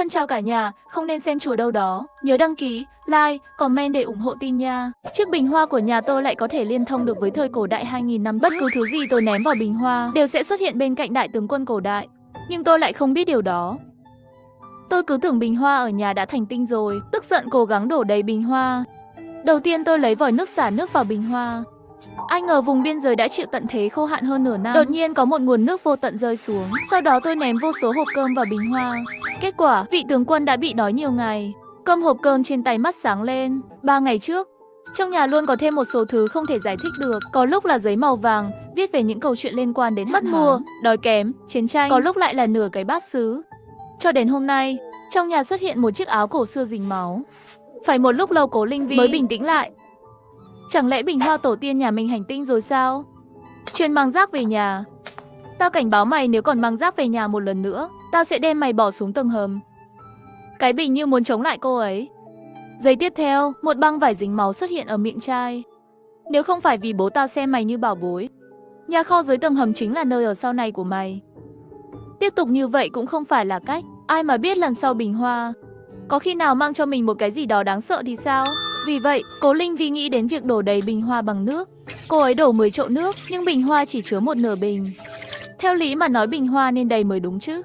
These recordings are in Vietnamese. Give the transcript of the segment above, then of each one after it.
Thân chào cả nhà, không nên xem chùa đâu đó. Nhớ đăng ký, like, comment để ủng hộ team nha. Chiếc bình hoa của nhà tôi lại có thể liên thông được với thời cổ đại 2000 năm. Bất cứ thứ gì tôi ném vào bình hoa đều sẽ xuất hiện bên cạnh đại tướng quân cổ đại. Nhưng tôi lại không biết điều đó. Tôi cứ tưởng bình hoa ở nhà đã thành tinh rồi, tức giận cố gắng đổ đầy bình hoa. Đầu tiên tôi lấy vòi nước xả nước vào bình hoa. Ai ngờ vùng biên giới đã chịu tận thế khô hạn hơn nửa năm. Đột nhiên có một nguồn nước vô tận rơi xuống. Sau đó tôi ném vô số hộp cơm vào bình hoa. Kết quả, vị tướng quân đã bị đói nhiều ngày. Cơm hộp cơm trên tay mắt sáng lên. 3 ngày trước, trong nhà luôn có thêm một số thứ không thể giải thích được. Có lúc là giấy màu vàng, viết về những câu chuyện liên quan đến mất mùa, đói kém, chiến tranh. Có lúc lại là nửa cái bát sứ. Cho đến hôm nay, trong nhà xuất hiện một chiếc áo cổ xưa dính máu. Phải một lúc lâu Cố Linh Vi mới bình tĩnh lại. Chẳng lẽ bình hoa tổ tiên nhà mình hành tinh rồi sao? Chuyên mang rác về nhà. Tao cảnh báo mày, nếu còn mang rác về nhà một lần nữa, tao sẽ đem mày bỏ xuống tầng hầm. Cái bình như muốn chống lại cô ấy. Giây tiếp theo, một băng vải dính máu xuất hiện ở miệng chai. Nếu không phải vì bố tao xem mày như bảo bối, nhà kho dưới tầng hầm chính là nơi ở sau này của mày. Tiếp tục như vậy cũng không phải là cách. Ai mà biết lần sau bình hoa có khi nào mang cho mình một cái gì đó đáng sợ thì sao? Vì vậy, Cố Linh Vi nghĩ đến việc đổ đầy bình hoa bằng nước. Cô ấy đổ 10 chậu nước, nhưng bình hoa chỉ chứa một nửa bình. Theo lý mà nói bình hoa nên đầy mới đúng chứ.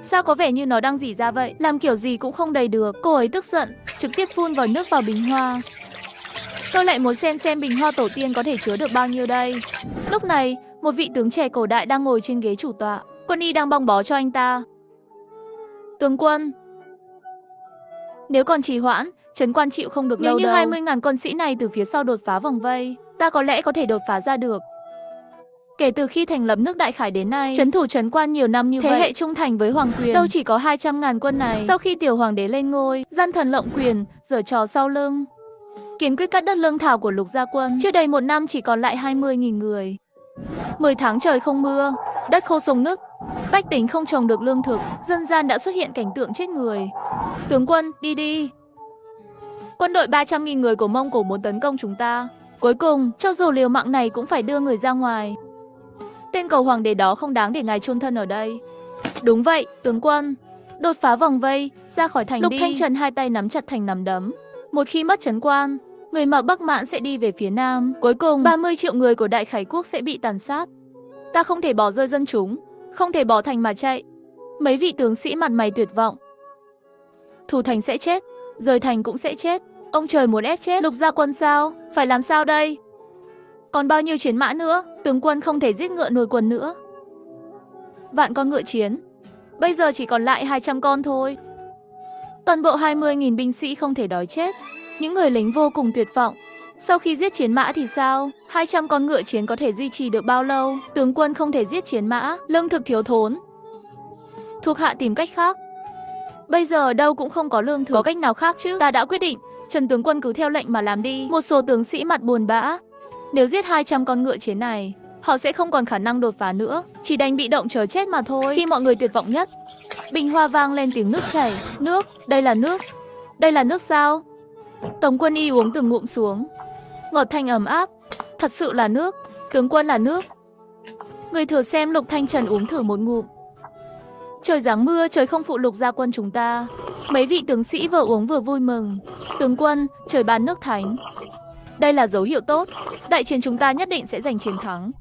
Sao có vẻ như nó đang rỉ ra vậy? Làm kiểu gì cũng không đầy được. Cô ấy tức giận, trực tiếp phun vòi nước vào bình hoa. Tôi lại muốn xem bình hoa tổ tiên có thể chứa được bao nhiêu đây. Lúc này, một vị tướng trẻ cổ đại đang ngồi trên ghế chủ tọa. Quân y đang băng bó cho anh ta. Tướng quân, nếu còn trì hoãn, Trấn Quan chịu không được lâu đâu. Nếu như 20.000 quân sĩ này từ phía sau đột phá vòng vây, ta có lẽ có thể đột phá ra được. Kể từ khi thành lập nước Đại Khải đến nay, trấn thủ Trấn Quan nhiều năm như vậy, thế hệ trung thành với hoàng quyền đâu chỉ có 200.000 quân này. Sau khi tiểu hoàng đế lên ngôi, gian thần lộng quyền, giở trò sau lưng, kiến quyết cắt đất lương thảo của Lục gia quân. Chưa đầy một năm chỉ còn lại 20.000 người. 10 tháng trời không mưa, đất khô sông nứt, bách tính không trồng được lương thực, dân gian đã xuất hiện cảnh tượng chết người. Tướng quân, đi đi. Quân đội 300.000 người của Mông Cổ muốn tấn công chúng ta. Cuối cùng, cho dù liều mạng này cũng phải đưa người ra ngoài. Tên cầu hoàng đế đó không đáng để ngài chôn thân ở đây. Đúng vậy, tướng quân. Đột phá vòng vây, ra khỏi thành đi. Lục Thanh Trần hai tay nắm chặt thành nắm đấm. Một khi mất Trấn Quan, người mặc Bắc Mạn sẽ đi về phía nam. Cuối cùng, 30 triệu người của Đại Khải quốc sẽ bị tàn sát. Ta không thể bỏ rơi dân chúng, không thể bỏ thành mà chạy. Mấy vị tướng sĩ mặt mày tuyệt vọng. Thủ thành sẽ chết, rời thành cũng sẽ chết. Ông trời muốn ép chết Lục gia quân sao? Phải làm sao đây? Còn bao nhiêu chiến mã nữa? Tướng quân không thể giết ngựa nuôi quân nữa. Vạn con ngựa chiến, bây giờ chỉ còn lại 200 con thôi. Toàn bộ 20.000 binh sĩ không thể đói chết. Những người lính vô cùng tuyệt vọng. Sau khi giết chiến mã thì sao? 200 con ngựa chiến có thể duy trì được bao lâu? Tướng quân không thể giết chiến mã, lương thực thiếu thốn. Thuộc hạ tìm cách khác. Bây giờ ở đâu cũng không có lương thực. Có cách nào khác chứ? Ta đã quyết định, Trần tướng quân cứ theo lệnh mà làm đi. Một số tướng sĩ mặt buồn bã. Nếu giết 200 con ngựa chiến này, họ sẽ không còn khả năng đột phá nữa, chỉ đành bị động chờ chết mà thôi. Khi mọi người tuyệt vọng nhất, bình hoa vang lên tiếng nước chảy. Nước, đây là nước. Đây là nước sao? Tống Quân Y uống từng ngụm xuống. Ngọt thanh ấm áp. Thật sự là nước. Tướng quân là nước. Người thừa xem Lục Thanh Trần uống thử một ngụm. Trời giáng mưa, trời không phụ Lục gia quân chúng ta. Mấy vị tướng sĩ vừa uống vừa vui mừng. Tướng quân, trời ban nước thánh. Đây là dấu hiệu tốt. Đại chiến chúng ta nhất định sẽ giành chiến thắng.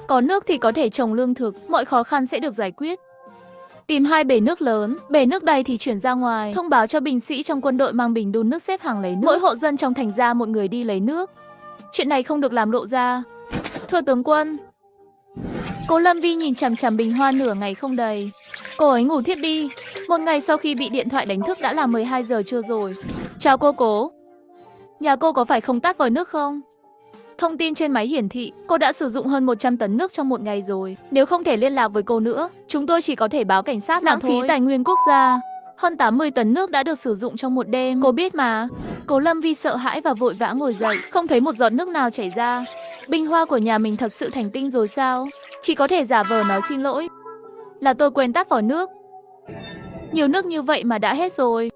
Có nước thì có thể trồng lương thực, mọi khó khăn sẽ được giải quyết. Tìm 2 bể nước lớn, bể nước đầy thì chuyển ra ngoài. Thông báo cho binh sĩ trong quân đội mang bình đun nước xếp hàng lấy nước. Mỗi hộ dân trong thành ra một người đi lấy nước. Chuyện này không được làm lộ ra. Thưa tướng quân. Cố Lâm Vi nhìn chằm chằm bình hoa nửa ngày không đầy. Cô ấy ngủ thiếp đi. Một ngày sau khi bị điện thoại đánh thức đã là 12 giờ trưa rồi. Chào cô Cố. Nhà cô có phải không tắt vòi nước không? Thông tin trên máy hiển thị, cô đã sử dụng hơn 100 tấn nước trong một ngày rồi. Nếu không thể liên lạc với cô nữa, chúng tôi chỉ có thể báo cảnh sát. Lãng phí tài nguyên quốc gia. Hơn 80 tấn nước đã được sử dụng trong một đêm. Cô biết mà. Cố Lâm Vi sợ hãi và vội vã ngồi dậy, không thấy một giọt nước nào chảy ra. Bình hoa của nhà mình thật sự thành tinh rồi sao? Chỉ có thể giả vờ nói xin lỗi. Là tôi quên tắt vòi nước. Nhiều nước như vậy mà đã hết rồi.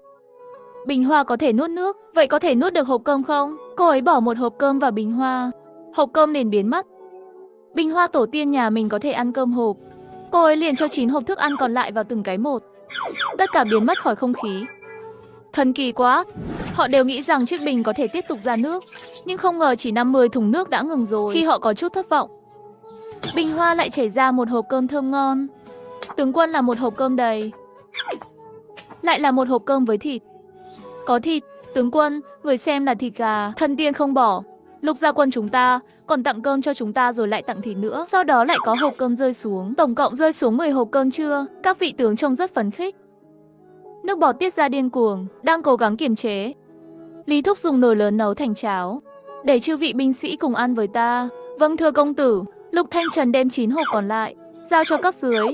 Bình hoa có thể nuốt nước, vậy có thể nuốt được hộp cơm không? Cô ấy bỏ một hộp cơm vào bình hoa. Hộp cơm liền biến mất. Bình hoa tổ tiên nhà mình có thể ăn cơm hộp. Cô ấy liền cho 9 hộp thức ăn còn lại vào từng cái một. Tất cả biến mất khỏi không khí. Thần kỳ quá. Họ đều nghĩ rằng chiếc bình có thể tiếp tục ra nước, nhưng không ngờ chỉ 50 thùng nước đã ngừng rồi. Khi họ có chút thất vọng, bình hoa lại chảy ra một hộp cơm thơm ngon. Tướng quân là một hộp cơm đầy. Lại là một hộp cơm với thịt. Có thịt, tướng quân, người xem là thịt gà. Thần tiên không bỏ. Lục gia quân chúng ta còn tặng cơm cho chúng ta rồi lại tặng thịt nữa. Sau đó lại có hộp cơm rơi xuống. Tổng cộng rơi xuống 10 hộp cơm chưa? Các vị tướng trông rất phấn khích. Nước bọt tiết ra điên cuồng, đang cố gắng kiềm chế. Lý Thúc dùng nồi lớn nấu thành cháo, để chư vị binh sĩ cùng ăn với ta. Vâng thưa công tử. Lục Thanh Trần đem 9 hộp còn lại giao cho cấp dưới.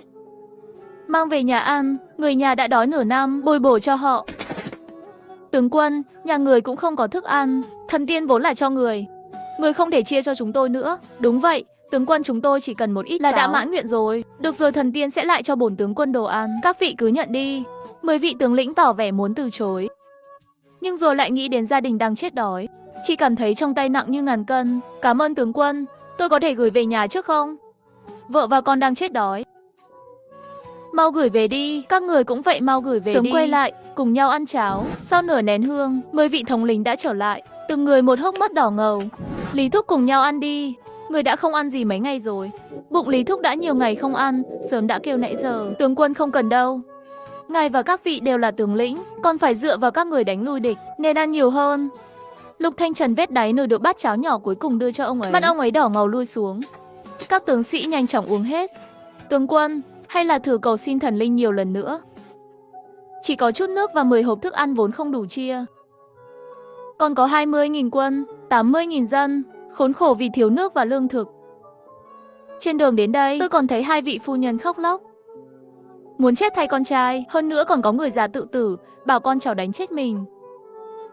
Mang về nhà ăn, người nhà đã đói nửa năm, bồi bổ cho họ. Tướng quân, nhà người cũng không có thức ăn. Thần tiên vốn là cho người không thể chia cho chúng tôi nữa. Đúng vậy, tướng quân, chúng tôi chỉ cần một ít là cháo đã mãn nguyện rồi. Được rồi, thần tiên sẽ lại cho bổn tướng quân đồ ăn. Các vị cứ nhận đi. 10 vị tướng lĩnh tỏ vẻ muốn từ chối, nhưng rồi lại nghĩ đến gia đình đang chết đói. Chỉ cảm thấy trong tay nặng như ngàn cân. Cảm ơn tướng quân, tôi có thể gửi về nhà trước không? Vợ và con đang chết đói. Mau gửi về đi, các người cũng vậy, mau gửi về đi. Sớm quay lại, cùng nhau ăn cháo. Sau nửa nén hương, 10 vị thống lĩnh đã trở lại, từng người một hốc mắt đỏ ngầu. Lý Thúc, cùng nhau ăn đi. Người đã không ăn gì mấy ngày rồi. Bụng Lý Thúc đã nhiều ngày không ăn, sớm đã kêu nãy giờ. Tướng quân không cần đâu. Ngài và các vị đều là tướng lĩnh, còn phải dựa vào các người đánh lui địch, nên ăn nhiều hơn. Lục Thanh Trần vết đáy nửa được bát cháo nhỏ cuối cùng đưa cho ông ấy. Mắt ông ấy đỏ ngầu lui xuống. Các tướng sĩ nhanh chóng uống hết. Tướng quân, hay là thử cầu xin thần linh nhiều lần nữa. Chỉ có chút nước và 10 hộp thức ăn vốn không đủ chia. Còn có 20.000 quân, 80.000 dân, khốn khổ vì thiếu nước và lương thực. Trên đường đến đây, tôi còn thấy 2 vị phu nhân khóc lóc, muốn chết thay con trai. Hơn nữa còn có người già tự tử, bảo con cháu đánh chết mình,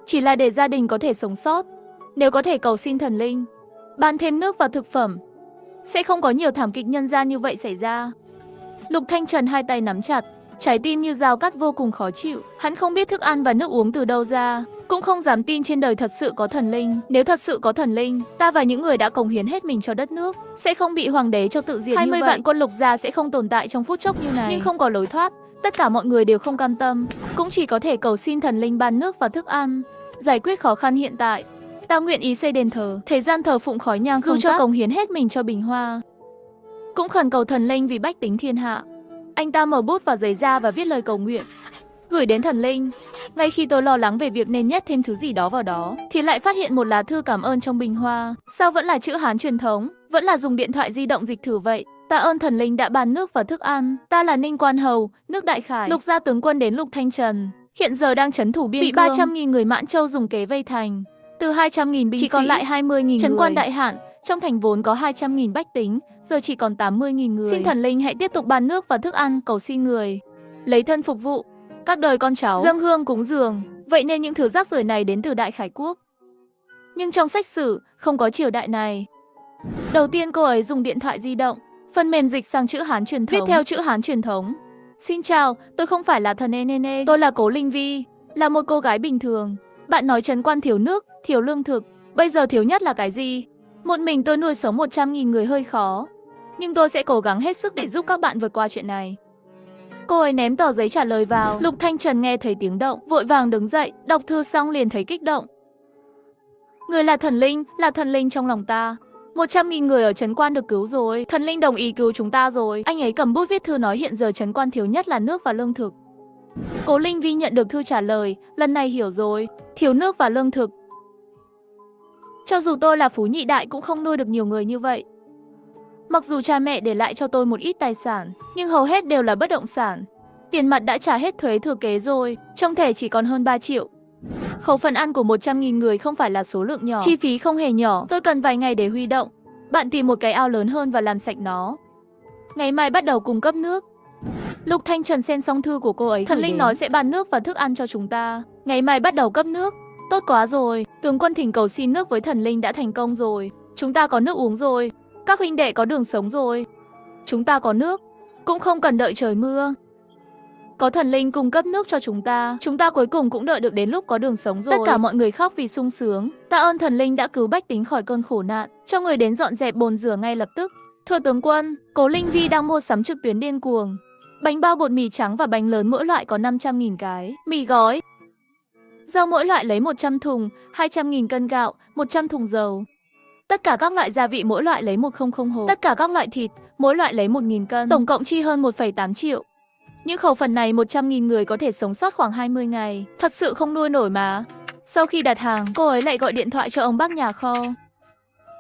chỉ là để gia đình có thể sống sót. Nếu có thể cầu xin thần linh ban thêm nước và thực phẩm, sẽ không có nhiều thảm kịch nhân gian như vậy xảy ra. Lục Thanh Trần hai tay nắm chặt, trái tim như dao cắt, vô cùng khó chịu. Hắn không biết thức ăn và nước uống từ đâu ra, cũng không dám tin trên đời thật sự có thần linh. Nếu thật sự có thần linh, ta và những người đã cống hiến hết mình cho đất nước sẽ không bị hoàng đế cho tự diệt như vậy. 20 vạn quân Lục gia sẽ không tồn tại trong phút chốc như này. Nhưng không có lối thoát, tất cả mọi người đều không cam tâm, cũng chỉ có thể cầu xin thần linh ban nước và thức ăn, giải quyết khó khăn hiện tại. Ta nguyện ý xây đền thờ, thế gian thờ phụng khói nhang, dù cho cống hiến hết mình cho bình hoa, cũng khẩn cầu thần linh vì bách tính thiên hạ. Anh ta mở bút và giấy ra và viết lời cầu nguyện, gửi đến thần linh. Ngay khi tôi lo lắng về việc nên nhét thêm thứ gì đó vào đó, thì lại phát hiện một lá thư cảm ơn trong bình hoa. Sao vẫn là chữ Hán truyền thống, vẫn là dùng điện thoại di động dịch thử vậy? Tạ ơn thần linh đã ban nước và thức ăn. Ta là Ninh Quan Hầu, nước Đại Khải, Lục gia tướng quân đến Lục Thanh Trần, hiện giờ đang trấn thủ biên cương. Bị 300.000 người Mãn Châu dùng kế vây thành. Từ 200.000 binh sĩ chỉ còn lại 20.000 người. Trấn quan đại hạn, trong thành vốn có 200.000 bách tính, giờ chỉ còn 80.000 người. Xin thần linh hãy tiếp tục ban nước và thức ăn, cầu xin người lấy thân phục vụ các đời con cháu, dâng hương cúng dường. Vậy nên những thứ rác rưởi này đến từ Đại Khải quốc. Nhưng trong sách sử không có triều đại này. Đầu tiên cô ấy dùng điện thoại di động, phần mềm dịch sang chữ Hán truyền thống, viết theo chữ Hán truyền thống. Xin chào, tôi không phải là thần Nene, tôi là Cố Linh Vi, là một cô gái bình thường. Bạn nói trấn quan thiếu nước, thiếu lương thực, bây giờ thiếu nhất là cái gì? Một mình tôi nuôi sống 100.000 người hơi khó, nhưng tôi sẽ cố gắng hết sức để giúp các bạn vượt qua chuyện này. Cô ấy ném tờ giấy trả lời vào. Lục Thanh Trần nghe thấy tiếng động, vội vàng đứng dậy, đọc thư xong liền thấy kích động. Người là thần linh trong lòng ta. 100.000 người ở trấn quan được cứu rồi, thần linh đồng ý cứu chúng ta rồi. Anh ấy cầm bút viết thư nói hiện giờ trấn quan thiếu nhất là nước và lương thực. Cố Linh Vi nhận được thư trả lời, lần này hiểu rồi, thiếu nước và lương thực. Cho dù tôi là phú nhị đại cũng không nuôi được nhiều người như vậy. Mặc dù cha mẹ để lại cho tôi một ít tài sản, nhưng hầu hết đều là bất động sản. Tiền mặt đã trả hết thuế thừa kế rồi, trong thẻ chỉ còn hơn 3 triệu. Khẩu phần ăn của 100.000 người không phải là số lượng nhỏ, chi phí không hề nhỏ, tôi cần vài ngày để huy động. Bạn tìm một cái ao lớn hơn và làm sạch nó. Ngày mai bắt đầu cung cấp nước. Lục Thanh Trần xem xong thư của cô ấy, thần linh nói sẽ ban nước và thức ăn cho chúng ta. Ngày mai bắt đầu cấp nước. Tốt quá rồi, tướng quân thỉnh cầu xin nước với thần linh đã thành công rồi. Chúng ta có nước uống rồi, các huynh đệ có đường sống rồi. Chúng ta có nước, cũng không cần đợi trời mưa. Có thần linh cung cấp nước cho chúng ta cuối cùng cũng đợi được đến lúc có đường sống rồi. Tất cả mọi người khóc vì sung sướng. Tạ ơn thần linh đã cứu bách tính khỏi cơn khổ nạn, cho người đến dọn dẹp bồn rửa ngay lập tức. Thưa tướng quân, Cố Linh Vi đang mua sắm trực tuyến điên cuồng. Bánh bao bột mì trắng và bánh lớn mỗi loại có 500.000 cái. Mì gói. Rau mỗi loại lấy 100 thùng, 200.000 cân gạo, 100 thùng dầu. Tất cả các loại gia vị mỗi loại lấy 100 hộp. Tất cả các loại thịt, mỗi loại lấy 1.000 cân. Tổng cộng chi hơn 1,8 triệu. Những khẩu phần này 100.000 người có thể sống sót khoảng 20 ngày. Thật sự không nuôi nổi mà. Sau khi đặt hàng, cô ấy lại gọi điện thoại cho ông bác nhà kho.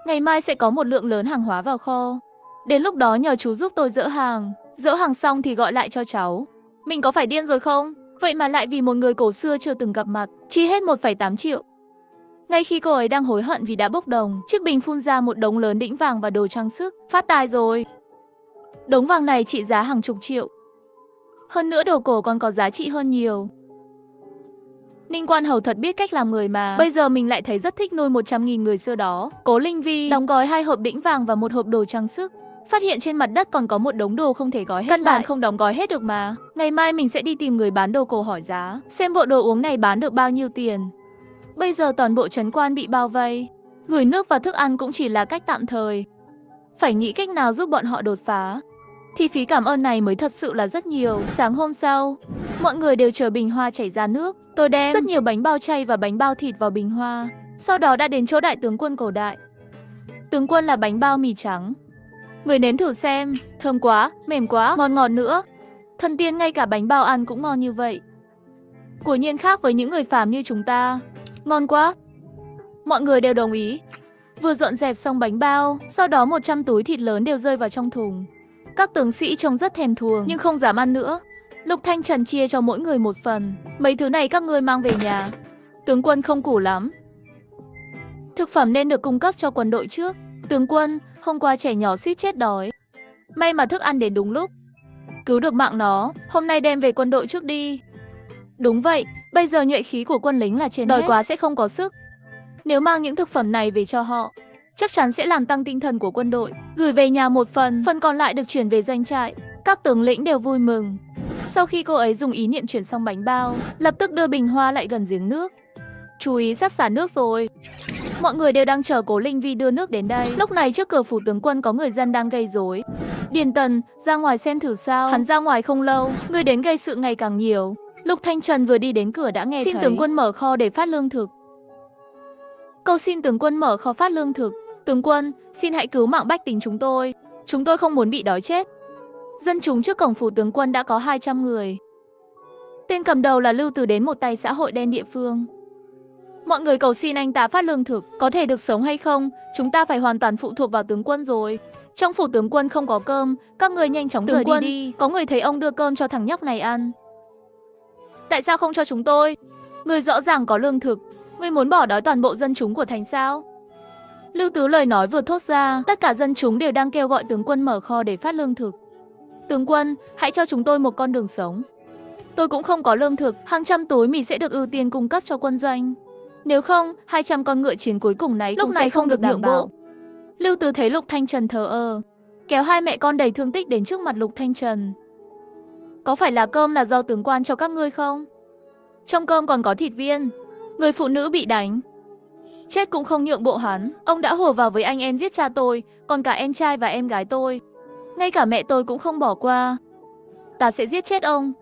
Ngày mai sẽ có một lượng lớn hàng hóa vào kho. Đến lúc đó nhờ chú giúp tôi dỡ hàng. Dỡ hàng xong thì gọi lại cho cháu. Mình có phải điên rồi không? Vậy mà lại vì một người cổ xưa chưa từng gặp mặt, chi hết 1,8 triệu. Ngay khi cô ấy đang hối hận vì đã bốc đồng, chiếc bình phun ra một đống lớn đĩnh vàng và đồ trang sức. Phát tài rồi. Đống vàng này trị giá hàng chục triệu. Hơn nữa đồ cổ còn có giá trị hơn nhiều. Ninh Quan Hầu thật biết cách làm người mà. Bây giờ mình lại thấy rất thích nuôi 100.000 người xưa đó. Cố Linh Vi đóng gói 2 hộp đĩnh vàng và 1 hộp đồ trang sức. Phát hiện trên mặt đất còn có một đống đồ không thể gói hết. Căn bản không đóng gói hết được mà. Ngày mai mình sẽ đi tìm người bán đồ cổ hỏi giá, xem bộ đồ uống này bán được bao nhiêu tiền. Bây giờ toàn bộ trấn Quan bị bao vây. Gửi nước và thức ăn cũng chỉ là cách tạm thời. Phải nghĩ cách nào giúp bọn họ đột phá. Thì phí cảm ơn này mới thật sự là rất nhiều. Sáng hôm sau, mọi người đều chờ bình hoa chảy ra nước. Tôi đem rất nhiều bánh bao chay và bánh bao thịt vào bình hoa. Sau đó đã đến chỗ đại tướng quân cổ đại. Tướng quân là bánh bao mì trắng. Người nếm thử xem, thơm quá, mềm quá, ngon ngọt nữa. Thần tiên ngay cả bánh bao ăn cũng ngon như vậy. Quả nhiên khác với những người phàm như chúng ta. Ngon quá. Mọi người đều đồng ý. Vừa dọn dẹp xong bánh bao, sau đó 100 túi thịt lớn đều rơi vào trong thùng. Các tướng sĩ trông rất thèm thuồng nhưng không dám ăn nữa. Lục Thanh Trần chia cho mỗi người một phần. Mấy thứ này các ngươi mang về nhà. Tướng quân không củ lắm. Thực phẩm nên được cung cấp cho quân đội trước. Tướng quân, hôm qua trẻ nhỏ suýt chết đói. May mà thức ăn đến đúng lúc. Cứu được mạng nó, hôm nay đem về quân đội trước đi. Đúng vậy, bây giờ nhuệ khí của quân lính là trên hết. Đói quá sẽ không có sức. Nếu mang những thực phẩm này về cho họ, chắc chắn sẽ làm tăng tinh thần của quân đội. Gửi về nhà một phần, phần còn lại được chuyển về doanh trại. Các tướng lĩnh đều vui mừng. Sau khi cô ấy dùng ý niệm chuyển xong bánh bao, lập tức đưa bình hoa lại gần giếng nước. Chú ý sắp xả nước rồi. Mọi người đều đang chờ Cố Linh Vi đưa nước đến đây. Lúc này trước cửa phủ tướng quân có người dân đang gây rối. Điền Tần, ra ngoài xem thử sao. Hắn ra ngoài không lâu, người đến gây sự ngày càng nhiều. Lục Thanh Trần vừa đi đến cửa đã nghe xin thấy. Tướng quân mở kho để phát lương thực. Cầu xin tướng quân mở kho phát lương thực. Tướng quân, xin hãy cứu mạng bách tính chúng tôi. Chúng tôi không muốn bị đói chết. Dân chúng trước cổng phủ tướng quân đã có 200 người. Tên cầm đầu là Lưu Từ đến một tay xã hội đen địa phương. Mọi người cầu xin anh ta phát lương thực, có thể được sống hay không, chúng ta phải hoàn toàn phụ thuộc vào tướng quân rồi. Trong phủ tướng quân không có cơm, các người nhanh chóng rời đi. Có người thấy ông đưa cơm cho thằng nhóc này ăn. Tại sao không cho chúng tôi? Người rõ ràng có lương thực, người muốn bỏ đói toàn bộ dân chúng của thành sao? Lưu Tứ lời nói vừa thốt ra, tất cả dân chúng đều đang kêu gọi tướng quân mở kho để phát lương thực. Tướng quân, hãy cho chúng tôi một con đường sống. Tôi cũng không có lương thực, hàng trăm túi mì sẽ được ưu tiên cung cấp cho quân doanh. Nếu không, 200 con ngựa chiến cuối cùng này lúc này không được nhượng bộ. Lưu Tứ thấy Lục Thanh Trần thờ ơ, kéo hai mẹ con đầy thương tích đến trước mặt Lục Thanh Trần. Có phải là cơm là do tướng quan cho các ngươi không? Trong cơm còn có thịt viên. Người phụ nữ bị đánh, chết cũng không nhượng bộ hắn. Ông đã hùa vào với anh em giết cha tôi, còn cả em trai và em gái tôi. Ngay cả mẹ tôi cũng không bỏ qua. Ta sẽ giết chết ông.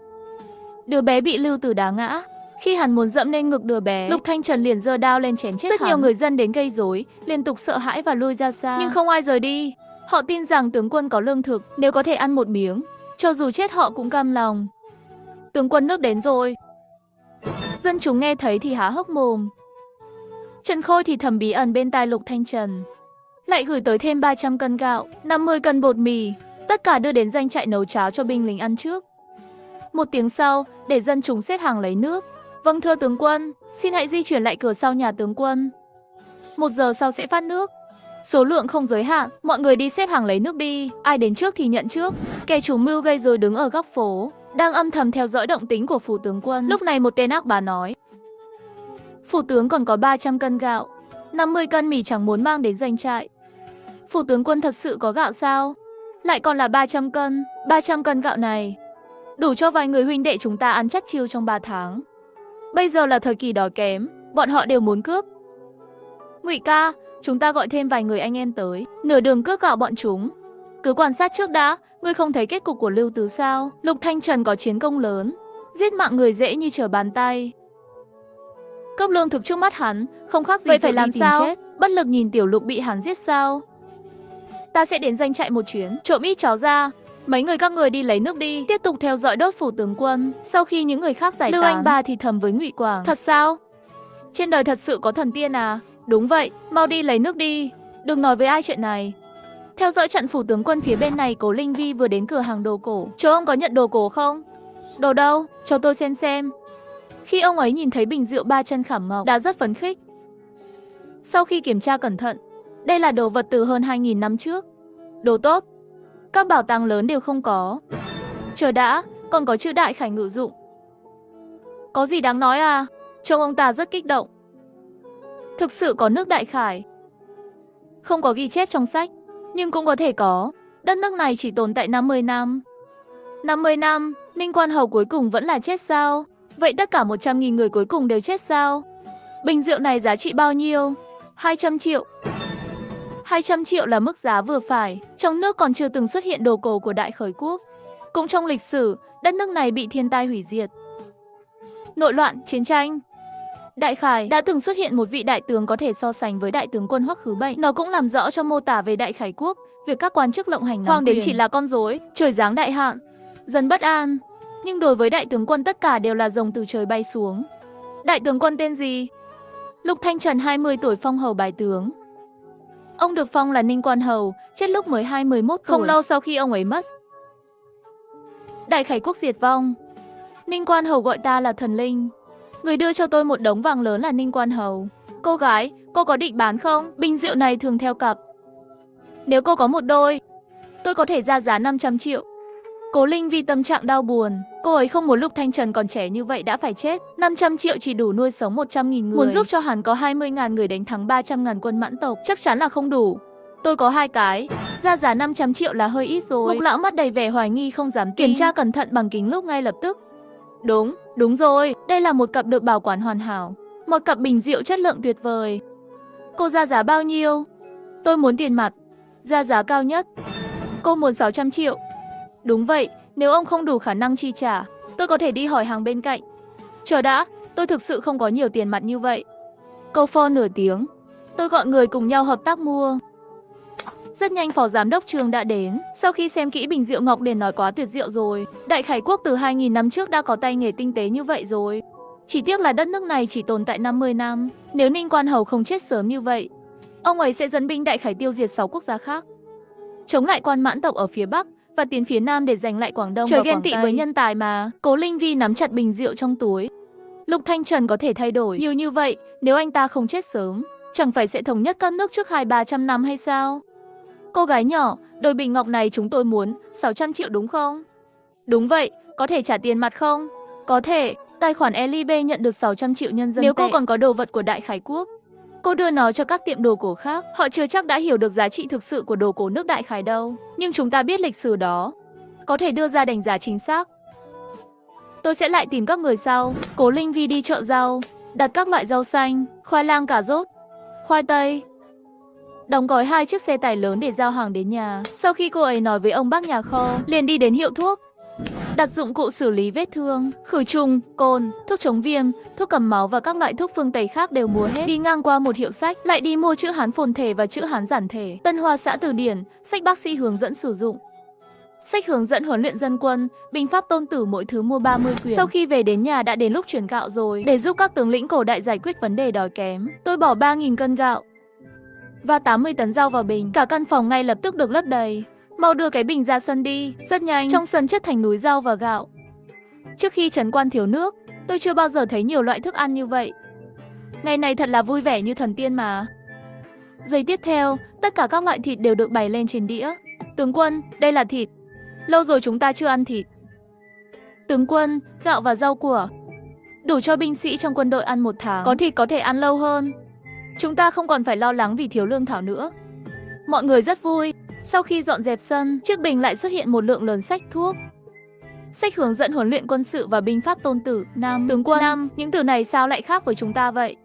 Đứa bé bị Lưu Tử đá ngã. Khi hắn muốn dẫm lên ngực đứa bé, Lục Thanh Trần liền giơ đao lên chém chết hắn. Rất nhiều người dân đến gây rối, liên tục sợ hãi và lui ra xa. Nhưng không ai rời đi. Họ tin rằng tướng quân có lương thực, nếu có thể ăn một miếng, cho dù chết họ cũng cam lòng. Tướng quân nước đến rồi. Dân chúng nghe thấy thì há hốc mồm. Trần Khôi thì thầm bí ẩn bên tai Lục Thanh Trần. Lại gửi tới thêm 300 cân gạo, 50 cân bột mì. Tất cả đưa đến doanh trại nấu cháo cho binh lính ăn trước. Một tiếng sau, để dân chúng xếp hàng lấy nước. Vâng thưa tướng quân, xin hãy di chuyển lại cửa sau nhà tướng quân. 1 giờ sau sẽ phát nước. Số lượng không giới hạn, mọi người đi xếp hàng lấy nước đi. Ai đến trước thì nhận trước. Kẻ chủ mưu gây rối đứng ở góc phố, đang âm thầm theo dõi động tĩnh của phủ tướng quân. Lúc này một tên ác bá nói: Phủ tướng còn có 300 cân gạo, 50 cân mì chẳng muốn mang đến doanh trại. Phủ tướng quân thật sự có gạo sao? Lại còn là 300 cân. 300 cân gạo này đủ cho vài người huynh đệ chúng ta ăn chắt chiu trong 3 tháng. Bây giờ là thời kỳ đói kém, bọn họ đều muốn cướp. Ngụy ca, chúng ta gọi thêm vài người anh em tới, nửa đường cướp gạo bọn chúng. Cứ quan sát trước đã, ngươi không thấy kết cục của Lưu Tứ sao? Lục Thanh Trần có chiến công lớn, giết mạng người dễ như trở bàn tay. Cấp lương thực trước mắt hắn, không khác gì vậy phải làm sao? Chết. Bất lực nhìn Tiểu Lục bị hắn giết sao? Ta sẽ đến doanh trại một chuyến, trộm ít cháo ra. Mấy người các người đi lấy nước đi, tiếp tục theo dõi đốt phủ tướng quân. Sau khi những người khác giải tán, Lưu Anh Ba thì thầm với Ngụy Quảng. Thật sao? Trên đời thật sự có thần tiên à? Đúng vậy, mau đi lấy nước đi. Đừng nói với ai chuyện này. Theo dõi trận phủ tướng quân phía bên này, Cố Linh Vi vừa đến cửa hàng đồ cổ. Chỗ ông có nhận đồ cổ không? Đồ đâu? Cho tôi xem. Khi ông ấy nhìn thấy bình rượu 3 chân khảm ngọc, đã rất phấn khích. Sau khi kiểm tra cẩn thận, đây là đồ vật từ hơn 2.000 năm trước. Đồ tốt. Các bảo tàng lớn đều không có. Chờ đã, còn có chữ Đại Khải ngự dụng. Có gì đáng nói à? Trông ông ta rất kích động. Thực sự có nước Đại Khải. Không có ghi chép trong sách, nhưng cũng có thể có. Đất nước này chỉ tồn tại 50 năm. 50 năm, Ninh Quan Hầu cuối cùng vẫn là chết sao? Vậy tất cả 100.000 người cuối cùng đều chết sao? Bình rượu này giá trị bao nhiêu? 200 triệu. 200 triệu là mức giá vừa phải. Trong nước còn chưa từng xuất hiện đồ cổ của Đại Khởi quốc. Cũng trong lịch sử, đất nước này bị thiên tai hủy diệt. Nội loạn, chiến tranh. Đại Khải đã từng xuất hiện một vị đại tướng có thể so sánh với đại tướng quân Hoắc Khứ Bệnh. Nó cũng làm rõ cho mô tả về Đại Khải quốc, việc các quan chức lộng hành hoàng đến chỉ là con rối, trời giáng đại hạn, dân bất an. Nhưng đối với đại tướng quân tất cả đều là rồng từ trời bay xuống. Đại tướng quân tên gì? Lục Thanh Trần 20 tuổi phong hầu bái tướng. Ông được phong là Ninh Quan Hầu, chết lúc mới 21 tuổi. Không lâu sau khi ông ấy mất, Đại Khải quốc diệt vong. Ninh Quan Hầu gọi ta là thần linh. Người đưa cho tôi một đống vàng lớn là Ninh Quan Hầu. Cô gái, cô có định bán không? Bình rượu này thường theo cặp. Nếu cô có một đôi, tôi có thể ra giá 500 triệu. Cố Linh Vi tâm trạng đau buồn. Cô ấy không muốn Lục Thanh Trần còn trẻ như vậy đã phải chết. 500 triệu chỉ đủ nuôi sống 100.000 người. Muốn giúp cho hắn có 20.000 người đánh thắng 300.000 quân Mãn tộc, chắc chắn là không đủ. Tôi có 2 cái, ra giá 500 triệu là hơi ít rồi. Mục lão mắt đầy vẻ hoài nghi không dám tin. Kiểm tra cẩn thận bằng kính lúp ngay lập tức. Đúng rồi, đây là một cặp được bảo quản hoàn hảo. Một cặp bình rượu chất lượng tuyệt vời. Cô ra giá bao nhiêu? Tôi muốn tiền mặt, ra giá cao nhất. Cô muốn 600 triệu. Đúng vậy, nếu ông không đủ khả năng chi trả, tôi có thể đi hỏi hàng bên cạnh. Chờ đã, tôi thực sự không có nhiều tiền mặt như vậy. Câu for nửa tiếng, tôi gọi người cùng nhau hợp tác mua. Rất nhanh phó giám đốc Trương đã đến. Sau khi xem kỹ bình rượu ngọc liền nói quá tuyệt diệu rồi. Đại Khải quốc từ 2.000 năm trước đã có tay nghề tinh tế như vậy rồi. Chỉ tiếc là đất nước này chỉ tồn tại 50 năm. Nếu Ninh Quan Hầu không chết sớm như vậy, ông ấy sẽ dẫn binh Đại Khải tiêu diệt 6 quốc gia khác, chống lại quan Mãn tộc ở phía Bắc và tiến phía Nam để giành lại Quảng Đông và Quảng Tây. Trời ghen tị với nhân tài mà. Cố Linh Vi nắm chặt bình rượu trong túi. Lục Thanh Trần có thể thay đổi nhiều như vậy, nếu anh ta không chết sớm, chẳng phải sẽ thống nhất các nước trước 200-300 năm hay sao? Cô gái nhỏ, đôi bình ngọc này chúng tôi muốn 600 triệu đúng không? Đúng vậy, có thể trả tiền mặt không? Có thể, tài khoản LIB nhận được 600 triệu nhân dân tệ. Nếu cô còn có đồ vật của Đại Khải quốc, cô đưa nó cho các tiệm đồ cổ khác. Họ chưa chắc đã hiểu được giá trị thực sự của đồ cổ nước Đại Khải đâu. Nhưng chúng ta biết lịch sử đó, có thể đưa ra đánh giá chính xác. Tôi sẽ lại tìm các người sau. Cố Linh Vi đi chợ rau, đặt các loại rau xanh, khoai lang, cà rốt, khoai tây. Đóng gói 2 chiếc xe tải lớn để giao hàng đến nhà. Sau khi cô ấy nói với ông bác nhà kho, liền đi đến hiệu thuốc, đặt dụng cụ xử lý vết thương, khử trùng, cồn, thuốc chống viêm, thuốc cầm máu và các loại thuốc phương Tây khác đều mua hết. Đi ngang qua một hiệu sách, lại đi mua chữ Hán phồn thể và chữ Hán giản thể, Tân Hoa xã từ điển, sách bác sĩ hướng dẫn sử dụng, sách hướng dẫn huấn luyện dân quân, binh pháp tôn tử, mỗi thứ mua 30 quyển. Sau khi về đến nhà đã đến lúc chuyển gạo rồi. Để giúp các tướng lĩnh cổ đại giải quyết vấn đề đói kém, tôi bỏ 3.000 cân gạo và 80 tấn rau vào bình. Cả căn phòng ngay lập tức được lấp đầy. Mau đưa cái bình ra sân đi. Rất nhanh, trong sân chất thành núi rau và gạo. Trước khi trấn quan thiếu nước, tôi chưa bao giờ thấy nhiều loại thức ăn như vậy. Ngày này thật là vui vẻ như thần tiên mà. Giây tiếp theo, tất cả các loại thịt đều được bày lên trên đĩa. Tướng quân, đây là thịt. Lâu rồi chúng ta chưa ăn thịt. Tướng quân, gạo và rau của đủ cho binh sĩ trong quân đội ăn 1 tháng. Có thịt có thể ăn lâu hơn. Chúng ta không còn phải lo lắng vì thiếu lương thảo nữa. Mọi người rất vui. Sau khi dọn dẹp sân, chiếc bình lại xuất hiện một lượng lớn sách thuốc, sách hướng dẫn huấn luyện quân sự và binh pháp tôn tử. Tướng quân, những từ này sao lại khác với chúng ta vậy?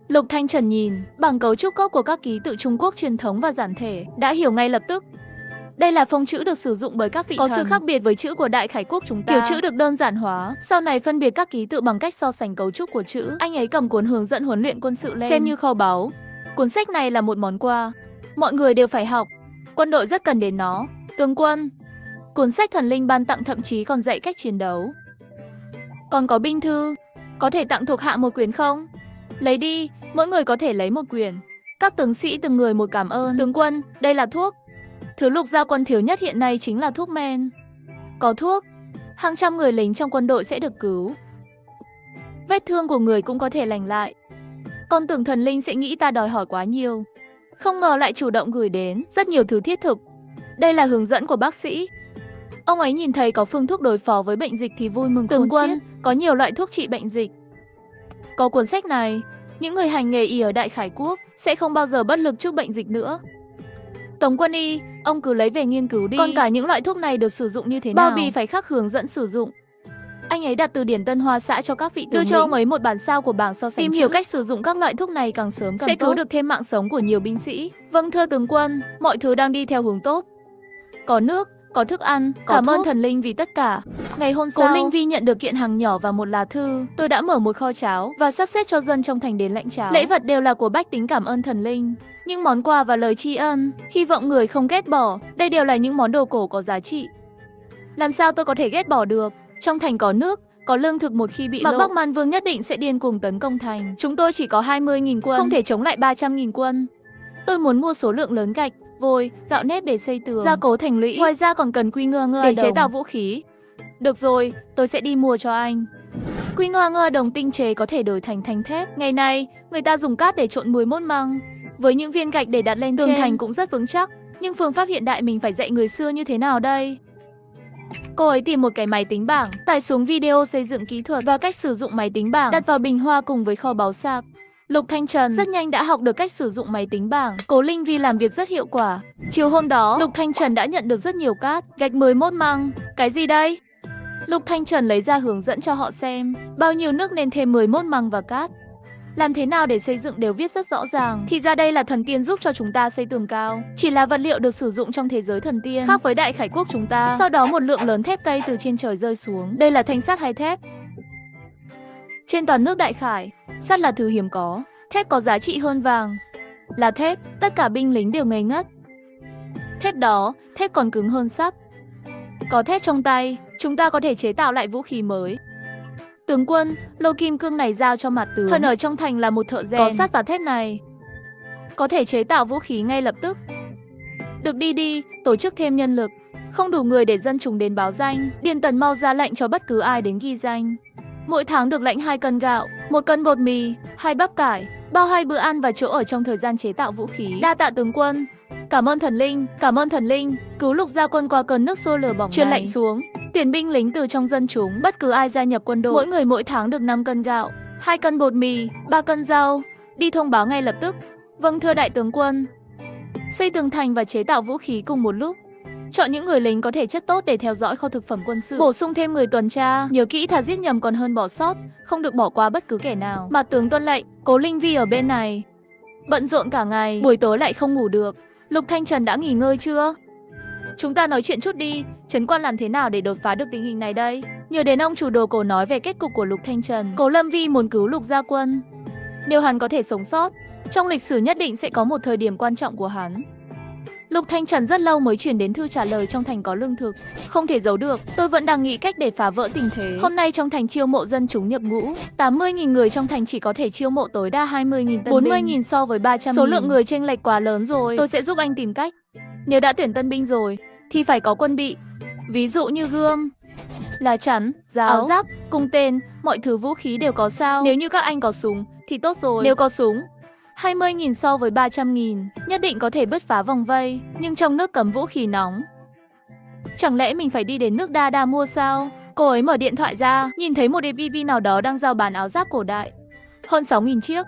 Lục Thanh Trần nhìn bảng cấu trúc gốc của các ký tự Trung Quốc truyền thống và giản thể, đã hiểu ngay lập tức. Đây là phông chữ được sử dụng bởi các vị thần, có sự khác biệt với chữ của Đại Khải Quốc chúng ta. Kiểu chữ được đơn giản hóa, sau này phân biệt các ký tự bằng cách so sánh cấu trúc của chữ. Anh ấy cầm cuốn hướng dẫn huấn luyện quân sự lên, xem như kho báu. Cuốn sách này là một món quà, mọi người đều phải học. Quân đội rất cần đến nó. Tướng quân. Cuốn sách thần linh ban tặng thậm chí còn dạy cách chiến đấu. Còn có binh thư, có thể tặng thuộc hạ một quyển không? Lấy đi, mỗi người có thể lấy một quyển. Các tướng sĩ từng người một cảm ơn. Tướng quân, đây là thuốc. Thứ Lục Gia Quân thiếu nhất hiện nay chính là thuốc men. Có thuốc, hàng trăm người lính trong quân đội sẽ được cứu. Vết thương của người cũng có thể lành lại. Con tưởng thần linh sẽ nghĩ ta đòi hỏi quá nhiều. Không ngờ lại chủ động gửi đến rất nhiều thứ thiết thực. Đây là hướng dẫn của bác sĩ. Ông ấy nhìn thấy có phương thuốc đối phó với bệnh dịch thì vui mừng. Tướng quân, có nhiều loại thuốc trị bệnh dịch. Có cuốn sách này, những người hành nghề y ở Đại Khải Quốc sẽ không bao giờ bất lực trước bệnh dịch nữa. Tổng quân y, ông cứ lấy về nghiên cứu đi. Còn cả những loại thuốc này được sử dụng như thế nào, bao bì phải khắc hướng dẫn sử dụng. Anh ấy đặt từ điển Tân Hoa xã cho các vị tướng lĩnh. Đưa cho ông ấy một bản sao của bảng so sánh tìm hiểu cách sử dụng các loại thuốc này càng sớm càng sẽ cứu được thêm mạng sống của nhiều binh sĩ. Vâng thưa tướng quân, mọi thứ đang đi theo hướng tốt. Có nước, có thức ăn, cảm ơn thần linh vì tất cả. Ngày hôm sau, Cố Linh Vi nhận được kiện hàng nhỏ và một lá thư. Tôi đã mở một kho cháo và sắp xếp cho dân trong thành đến lãnh cháo. Lễ vật đều là của bách tính cảm ơn thần linh. Những món quà và lời tri ân, hy vọng người không ghét bỏ. Đây đều là những món đồ cổ có giá trị. Làm sao tôi có thể ghét bỏ được? Trong thành có nước, có lương thực, một khi bị lộ, Bắc Man Vương nhất định sẽ điên cuồng tấn công thành. Chúng tôi chỉ có 20.000 quân, không thể chống lại 300.000 quân. Tôi muốn mua số lượng lớn gạch, vôi, gạo nếp để xây tường, gia cố thành lũy. Ngoài ra còn cần quy ngơ để chế tạo vũ khí. Được rồi, tôi sẽ đi mua cho anh. Quy ngơ đồng tinh chế có thể đổi thành thanh thép. Ngày nay, người ta dùng cát để trộn 11 măng, với những viên gạch để đặt lên tường thành cũng rất vững chắc. Nhưng phương pháp hiện đại mình phải dạy người xưa như thế nào đây? Cô ấy tìm một cái máy tính bảng, tải xuống video xây dựng kỹ thuật và cách sử dụng máy tính bảng, đặt vào bình hoa cùng với kho báu sạc. Lục Thanh Trần rất nhanh đã học được cách sử dụng máy tính bảng. Cố Linh Vi làm việc rất hiệu quả. Chiều hôm đó, Lục Thanh Trần đã nhận được rất nhiều cát, gạch 11 măng. Cái gì đây? Lục Thanh Trần lấy ra hướng dẫn cho họ xem. Bao nhiêu nước nên thêm 11 măng và cát. Làm thế nào để xây dựng đều viết rất rõ ràng. Thì ra đây là thần tiên giúp cho chúng ta xây tường cao. Chỉ là vật liệu được sử dụng trong thế giới thần tiên, khác với Đại Khải Quốc chúng ta. Sau đó một lượng lớn thép cây từ trên trời rơi xuống. Đây là thanh sắt hay thép? Trên toàn nước Đại Khải, sắt là thứ hiếm có. Thép có giá trị hơn vàng. Là thép, tất cả binh lính đều ngây ngất. Thép đó, thép còn cứng hơn sắt. Có thép trong tay, chúng ta có thể chế tạo lại vũ khí mới. Tướng quân, lô kim cương này giao cho mặt tướng. Thần ở trong thành là một thợ rèn, có sắt và thép này, có thể chế tạo vũ khí ngay lập tức. Được đi, tổ chức thêm nhân lực. Không đủ người để dân chúng đến báo danh. Điền Tần mau ra lệnh cho bất cứ ai đến ghi danh. Mỗi tháng được lãnh 2 cân gạo, 1 cân bột mì, 2 bắp cải, bao 2 bữa ăn và chỗ ở trong thời gian chế tạo vũ khí. Đa tạ tướng quân. Cảm ơn thần linh, cứu Lục Gia Quân qua cơn nước sôi lửa bỏng này. Truyền lệnh xuống, tuyển binh lính từ trong dân chúng, bất cứ ai gia nhập quân đội, mỗi người mỗi tháng được 5 cân gạo, 2 cân bột mì, 3 cân rau. Đi thông báo ngay lập tức. Vâng thưa đại tướng quân. Xây tường thành và chế tạo vũ khí cùng một lúc. Chọn những người lính có thể chất tốt để theo dõi kho thực phẩm quân sự. Bổ sung thêm người tuần tra. Nhớ kỹ, thà giết nhầm còn hơn bỏ sót, không được bỏ qua bất cứ kẻ nào. Mặt tướng tuân lệnh. Cố Linh Vi ở bên này bận rộn cả ngày, buổi tối lại không ngủ được. Lục Thanh Trần đã nghỉ ngơi chưa? Chúng ta nói chuyện chút đi. Trấn quan làm thế nào để đột phá được tình hình này đây? Nhớ đến ông chủ đồ cổ nói về kết cục của Lục Thanh Trần. Cố Lâm Vi muốn cứu Lục Gia Quân. Nếu hắn có thể sống sót, trong lịch sử nhất định sẽ có một thời điểm quan trọng của hắn. Lục Thanh Trần rất lâu mới chuyển đến thư trả lời trong thành có lương thực. Không thể giấu được, tôi vẫn đang nghĩ cách để phá vỡ tình thế. Hôm nay trong thành chiêu mộ dân chúng nhập ngũ, 80.000 người trong thành chỉ có thể chiêu mộ tối đa 20.000 tân binh. 40.000 so với 300.000. Số lượng người chênh lệch quá lớn rồi. Tôi sẽ giúp anh tìm cách. Nếu đã tuyển tân binh rồi, thì phải có quân bị. Ví dụ như gươm, lá chắn, giáo, áo giáp, cung tên, mọi thứ vũ khí đều có sao. Nếu như các anh có súng, thì tốt rồi. Nếu có súng, 20.000 so với 300.000, nhất định có thể bứt phá vòng vây. Nhưng trong nước cấm vũ khí nóng. Chẳng lẽ mình phải đi đến nước Đa mua sao? Cô ấy mở điện thoại ra, nhìn thấy một APP nào đó đang giao bán áo giáp cổ đại. Hơn 6.000 chiếc.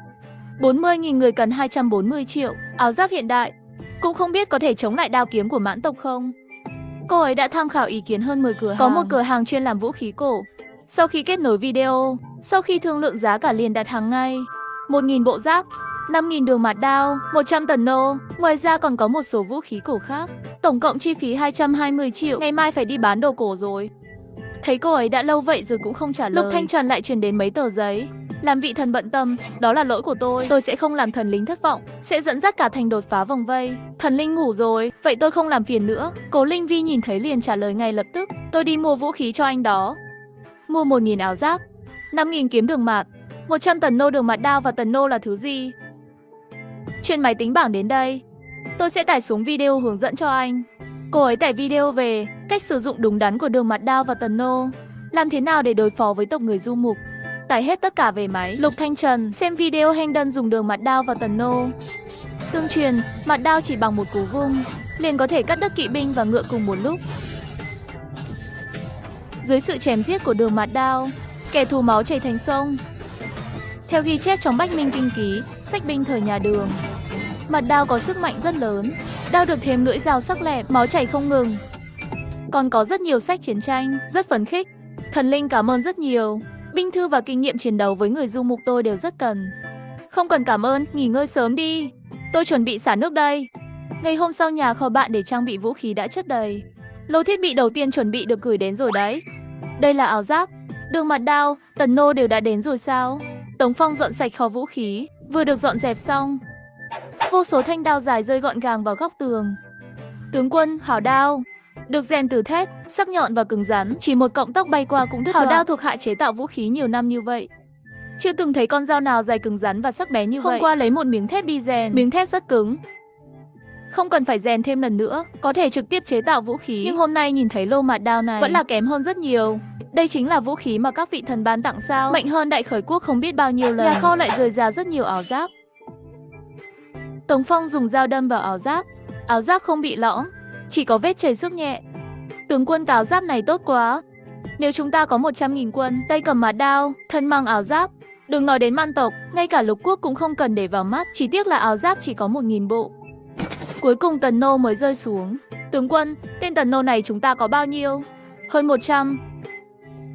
40.000 người cần 240 triệu. Áo giáp hiện đại. Cũng không biết có thể chống lại đao kiếm của mãn tộc không? Cô ấy đã tham khảo ý kiến hơn 10 cửa hàng. Có một cửa hàng chuyên làm vũ khí cổ. Sau khi kết nối video, sau khi thương lượng giá cả liền đặt hàng ngay. 1.000 bộ giáp, 5.000 đường mạt đao, 100 tần nô. Ngoài ra còn có một số vũ khí cổ khác. Tổng cộng chi phí 220 triệu, ngày mai phải đi bán đồ cổ rồi. Thấy cô ấy đã lâu vậy rồi cũng không trả lời. Lục Thanh Trần lại truyền đến mấy tờ giấy. Làm vị thần bận tâm, đó là lỗi của tôi sẽ không làm thần linh thất vọng, sẽ dẫn dắt cả thành đột phá vòng vây. Thần linh ngủ rồi, vậy tôi không làm phiền nữa. Cố Linh Vi nhìn thấy liền trả lời ngay lập tức, tôi đi mua vũ khí cho anh đó. Mua 1000 áo giáp, 5000 kiếm đường mạt, 100 tần nô đường mạt đao. Và tần nô là thứ gì? Truyền máy tính bảng đến đây. Tôi sẽ tải xuống video hướng dẫn cho anh. Cô ấy tải video về cách sử dụng đúng đắn của đường mạt đao và tần nô, làm thế nào để đối phó với tộc người du mục. Tải hết tất cả về máy. Lục Thanh Trần xem video Heng Đơn dùng đường mạt đao và tần nô. Tương truyền, mạt đao chỉ bằng một cú vung liền có thể cắt đứt kỵ binh và ngựa cùng một lúc. Dưới sự chém giết của đường mạt đao, kẻ thù máu chảy thành sông. Theo ghi chép trong Bách Minh Kinh Ký, sách binh thời nhà Đường, mạt đao có sức mạnh rất lớn, đao được thêm lưỡi dao sắc lẹm, máu chảy không ngừng. Còn có rất nhiều sách chiến tranh, rất phấn khích. Thần linh cảm ơn rất nhiều. Binh thư và kinh nghiệm chiến đấu với người du mục tôi đều rất cần. Không cần cảm ơn, nghỉ ngơi sớm đi. Tôi chuẩn bị xả nước đây. Ngày hôm sau nhà kho bạn để trang bị vũ khí đã chất đầy. Lô thiết bị đầu tiên chuẩn bị được gửi đến rồi đấy. Đây là áo giáp, đường mạt đao, tần nô đều đã đến rồi sao? Tống Phong dọn sạch kho vũ khí, vừa được dọn dẹp xong. Vô số thanh đao dài rơi gọn gàng vào góc tường. Tướng quân, hảo đao, được rèn từ thép, sắc nhọn và cứng rắn, chỉ một cọng tóc bay qua cũng đứt đoạn. Hảo đao thuộc hạ chế tạo vũ khí nhiều năm như vậy, chưa từng thấy con dao nào dài cứng rắn và sắc bén như vậy. Hôm qua lấy một miếng thép đi rèn, miếng thép rất cứng, không cần phải rèn thêm lần nữa, có thể trực tiếp chế tạo vũ khí. Nhưng hôm nay nhìn thấy lô mạt đao này vẫn là kém hơn rất nhiều. Đây chính là vũ khí mà các vị thần ban tặng sao? Mạnh hơn Đại Khởi Quốc không biết bao nhiêu lần. Nhà kho lại rời ra rất nhiều áo giáp. Tống Phong dùng dao đâm vào áo giáp không bị lõm, chỉ có vết chảy xước nhẹ. Tướng quân, áo giáp này tốt quá. Nếu chúng ta có 100.000 quân, tay cầm mạt đao, thân mang áo giáp, đừng nói đến man tộc, ngay cả lục quốc cũng không cần để vào mắt. Chỉ tiếc là áo giáp chỉ có 1000 bộ. Cuối cùng tần nô mới rơi xuống. Tướng quân, tên tần nô này chúng ta có bao nhiêu? Hơn 100.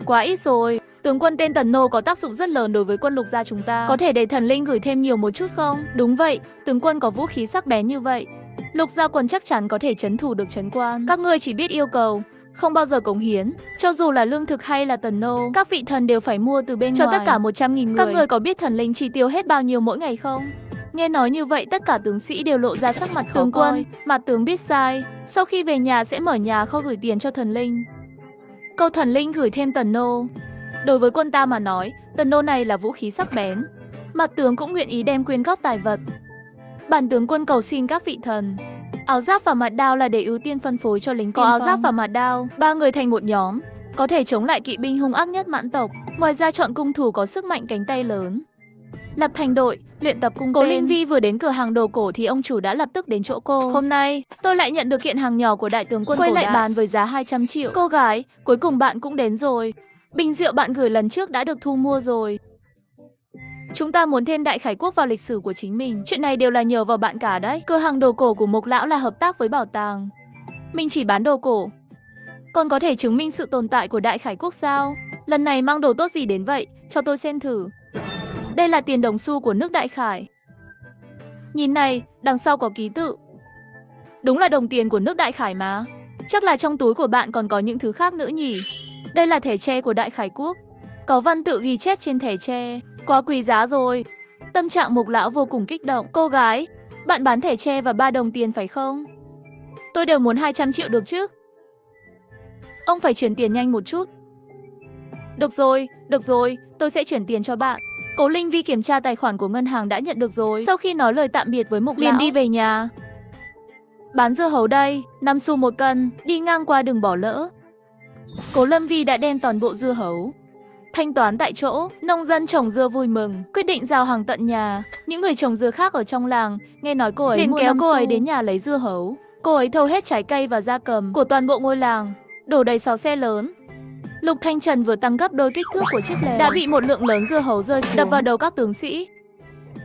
Quá ít rồi. Tướng quân, tên tần nô có tác dụng rất lớn đối với quân lục gia chúng ta. Có thể để thần linh gửi thêm nhiều một chút không? Đúng vậy, tướng quân có vũ khí sắc bén như vậy, lục gia quân chắc chắn có thể trấn thủ được trấn quan. Các ngươi chỉ biết yêu cầu, không bao giờ cống hiến. Cho dù là lương thực hay là tần nô, các vị thần đều phải mua từ bên ngoài. Cho tất cả 100.000 người. Các ngươi có biết thần linh chi tiêu hết bao nhiêu mỗi ngày không? Nghe nói như vậy tất cả tướng sĩ đều lộ ra sắc mặt khó coi. Tướng quân, mặt tướng biết sai, sau khi về nhà sẽ mở nhà kho gửi tiền cho thần linh. Cầu thần linh gửi thêm tần nô. Đối với quân ta mà nói, tần nô này là vũ khí sắc bén. Mặt tướng cũng nguyện ý đem quyên góp tài vật. Bản tướng quân cầu xin các vị thần, áo giáp và mạt đao là để ưu tiên phân phối cho lính tiên phong. Có áo giáp và mạt đao, 3 người thành một nhóm, có thể chống lại kỵ binh hung ác nhất mãn tộc. Ngoài ra chọn cung thủ có sức mạnh cánh tay lớn, lập thành đội, luyện tập cung tên. Cố Linh Vi vừa đến cửa hàng đồ cổ thì ông chủ đã lập tức đến chỗ cô. Hôm nay, tôi lại nhận được kiện hàng nhỏ của đại tướng quân quay lại bán với giá 200 triệu. Cô gái, cuối cùng bạn cũng đến rồi. Bình rượu bạn gửi lần trước đã được thu mua rồi. Chúng ta muốn thêm Đại Khải Quốc vào lịch sử của chính mình. Chuyện này đều là nhờ vào bạn cả đấy. Cửa hàng đồ cổ của Mộc Lão là hợp tác với bảo tàng. Mình chỉ bán đồ cổ, còn có thể chứng minh sự tồn tại của Đại Khải Quốc sao? Lần này mang đồ tốt gì đến vậy? Cho tôi xem thử. Đây là tiền đồng xu của nước Đại Khải. Nhìn này, đằng sau có ký tự. Đúng là đồng tiền của nước Đại Khải mà. Chắc là trong túi của bạn còn có những thứ khác nữa nhỉ? Đây là thẻ tre của Đại Khải Quốc. Có văn tự ghi chép trên thẻ tre. Quá quý giá rồi. Tâm trạng Mộc Lão vô cùng kích động. Cô gái, bạn bán thẻ tre và 3 đồng tiền phải không? Tôi đều muốn 200 triệu được chứ. Ông phải chuyển tiền nhanh một chút. Được rồi, tôi sẽ chuyển tiền cho bạn. Cố Linh Vi kiểm tra tài khoản của ngân hàng đã nhận được rồi. Sau khi nói lời tạm biệt với Mộc Lão, liền đi về nhà. Bán dưa hấu đây, 5 xu một cân, đi ngang qua đừng bỏ lỡ. Cố Lâm Vi đã đem toàn bộ dưa hấu thanh toán tại chỗ. Nông dân trồng dưa vui mừng, quyết định giao hàng tận nhà. Những người trồng dưa khác ở trong làng nghe nói cô ấy liền kéo cô ấy đến nhà lấy dưa hấu. Cô ấy thâu hết trái cây và gia cầm của toàn bộ ngôi làng, đổ đầy 6 xe lớn. Lục Thanh Trần vừa tăng gấp đôi kích thước của chiếc lều đã bị một lượng lớn dưa hấu rơi xuống, đập vào đầu các tướng sĩ.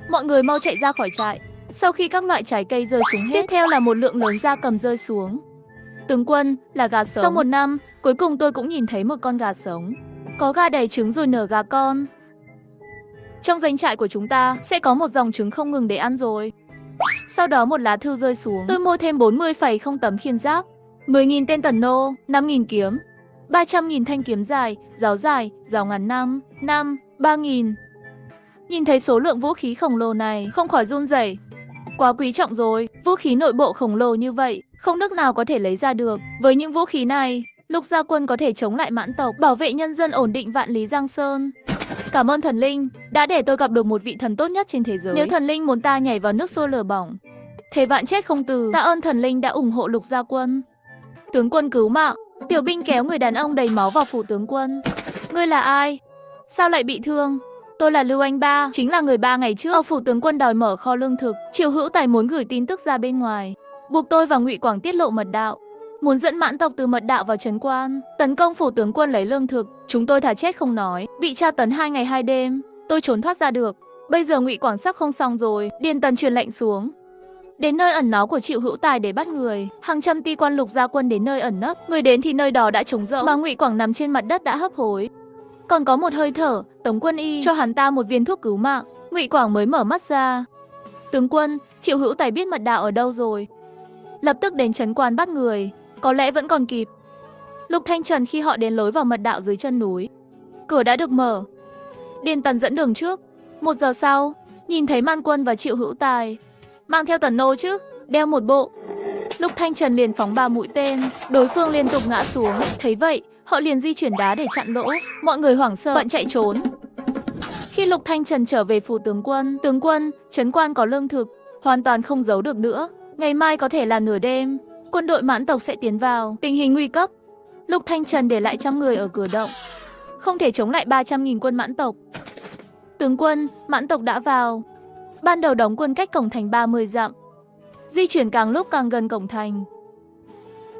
Mọi người mau chạy ra khỏi trại. Sau khi các loại trái cây rơi xuống hết, tiếp theo là một lượng lớn gia cầm rơi xuống. Tướng quân, là gà sống. Sau 1 năm, cuối cùng tôi cũng nhìn thấy một con gà sống. Có gà đẻ trứng rồi nở gà con. Trong doanh trại của chúng ta sẽ có một dòng trứng không ngừng để ăn rồi. Sau đó một lá thư rơi xuống. Tôi mua thêm 40,000 tấm khiên giác, 10.000 tên tần nô, 5.000 kiếm, 300.000 thanh kiếm dài, giáo ngắn 3.000. Nhìn thấy số lượng vũ khí khổng lồ này, không khỏi run rẩy. Quá quý trọng rồi, vũ khí nội bộ khổng lồ như vậy, không nước nào có thể lấy ra được. Với những vũ khí này, Lục Gia Quân có thể chống lại mãn tộc, bảo vệ nhân dân ổn định vạn lý Giang Sơn. Cảm ơn thần linh, đã để tôi gặp được một vị thần tốt nhất trên thế giới. Nếu thần linh muốn ta nhảy vào nước sôi lửa bỏng, thề vạn chết không từ. Tạ ơn thần linh đã ủng hộ Lục Gia Quân. Tướng quân cứu mạng. Tiểu binh kéo người đàn ông đầy máu vào phủ tướng quân. Ngươi là ai? Sao lại bị thương? Tôi là Lưu Anh Ba, chính là người 3 ngày trước ở phủ tướng quân đòi mở kho lương thực. Triệu Hữu Tài muốn gửi tin tức ra bên ngoài, buộc tôi và Ngụy Quảng tiết lộ mật đạo, muốn dẫn mãn tộc từ mật đạo vào trấn quan, tấn công phủ tướng quân lấy lương thực. Chúng tôi thà chết không nói, bị tra tấn 2 ngày 2 đêm, tôi trốn thoát ra được. Bây giờ Ngụy Quảng sắp không xong rồi, Điền Tần truyền lệnh xuống, đến nơi ẩn náu của Triệu Hữu Tài để bắt người. Hàng trăm ti quan Lục Gia Quân đến nơi ẩn nấp, người đến thì nơi đó đã trống rỗng, mà Ngụy Quảng nằm trên mặt đất đã hấp hối, còn có một hơi thở. Tống Quân Y cho hắn ta một viên thuốc cứu mạng, Ngụy Quảng mới mở mắt ra. Tướng quân, Triệu Hữu Tài biết mật đạo ở đâu rồi, lập tức đến trấn quan bắt người, có lẽ vẫn còn kịp. Lục Thanh Trần khi họ đến lối vào mật đạo dưới chân núi, cửa đã được mở. Điền Tần dẫn đường trước. 1 giờ sau, nhìn thấy Man Quân và Triệu Hữu Tài mang theo tần nô chứ, đeo một bộ. Lục Thanh Trần liền phóng 3 mũi tên, đối phương liên tục ngã xuống. Thấy vậy, họ liền di chuyển đá để chặn lỗ. Mọi người hoảng sợ, bận chạy trốn. Khi Lục Thanh Trần trở về phủ tướng quân, trấn quan có lương thực, hoàn toàn không giấu được nữa. Ngày mai có thể là nửa đêm, quân đội mãn tộc sẽ tiến vào, tình hình nguy cấp. Lục Thanh Trần để lại 100 người ở cửa động, không thể chống lại 300.000 quân mãn tộc. Tướng quân, mãn tộc đã vào. Ban đầu đóng quân cách cổng thành 30 dặm, di chuyển càng lúc càng gần cổng thành.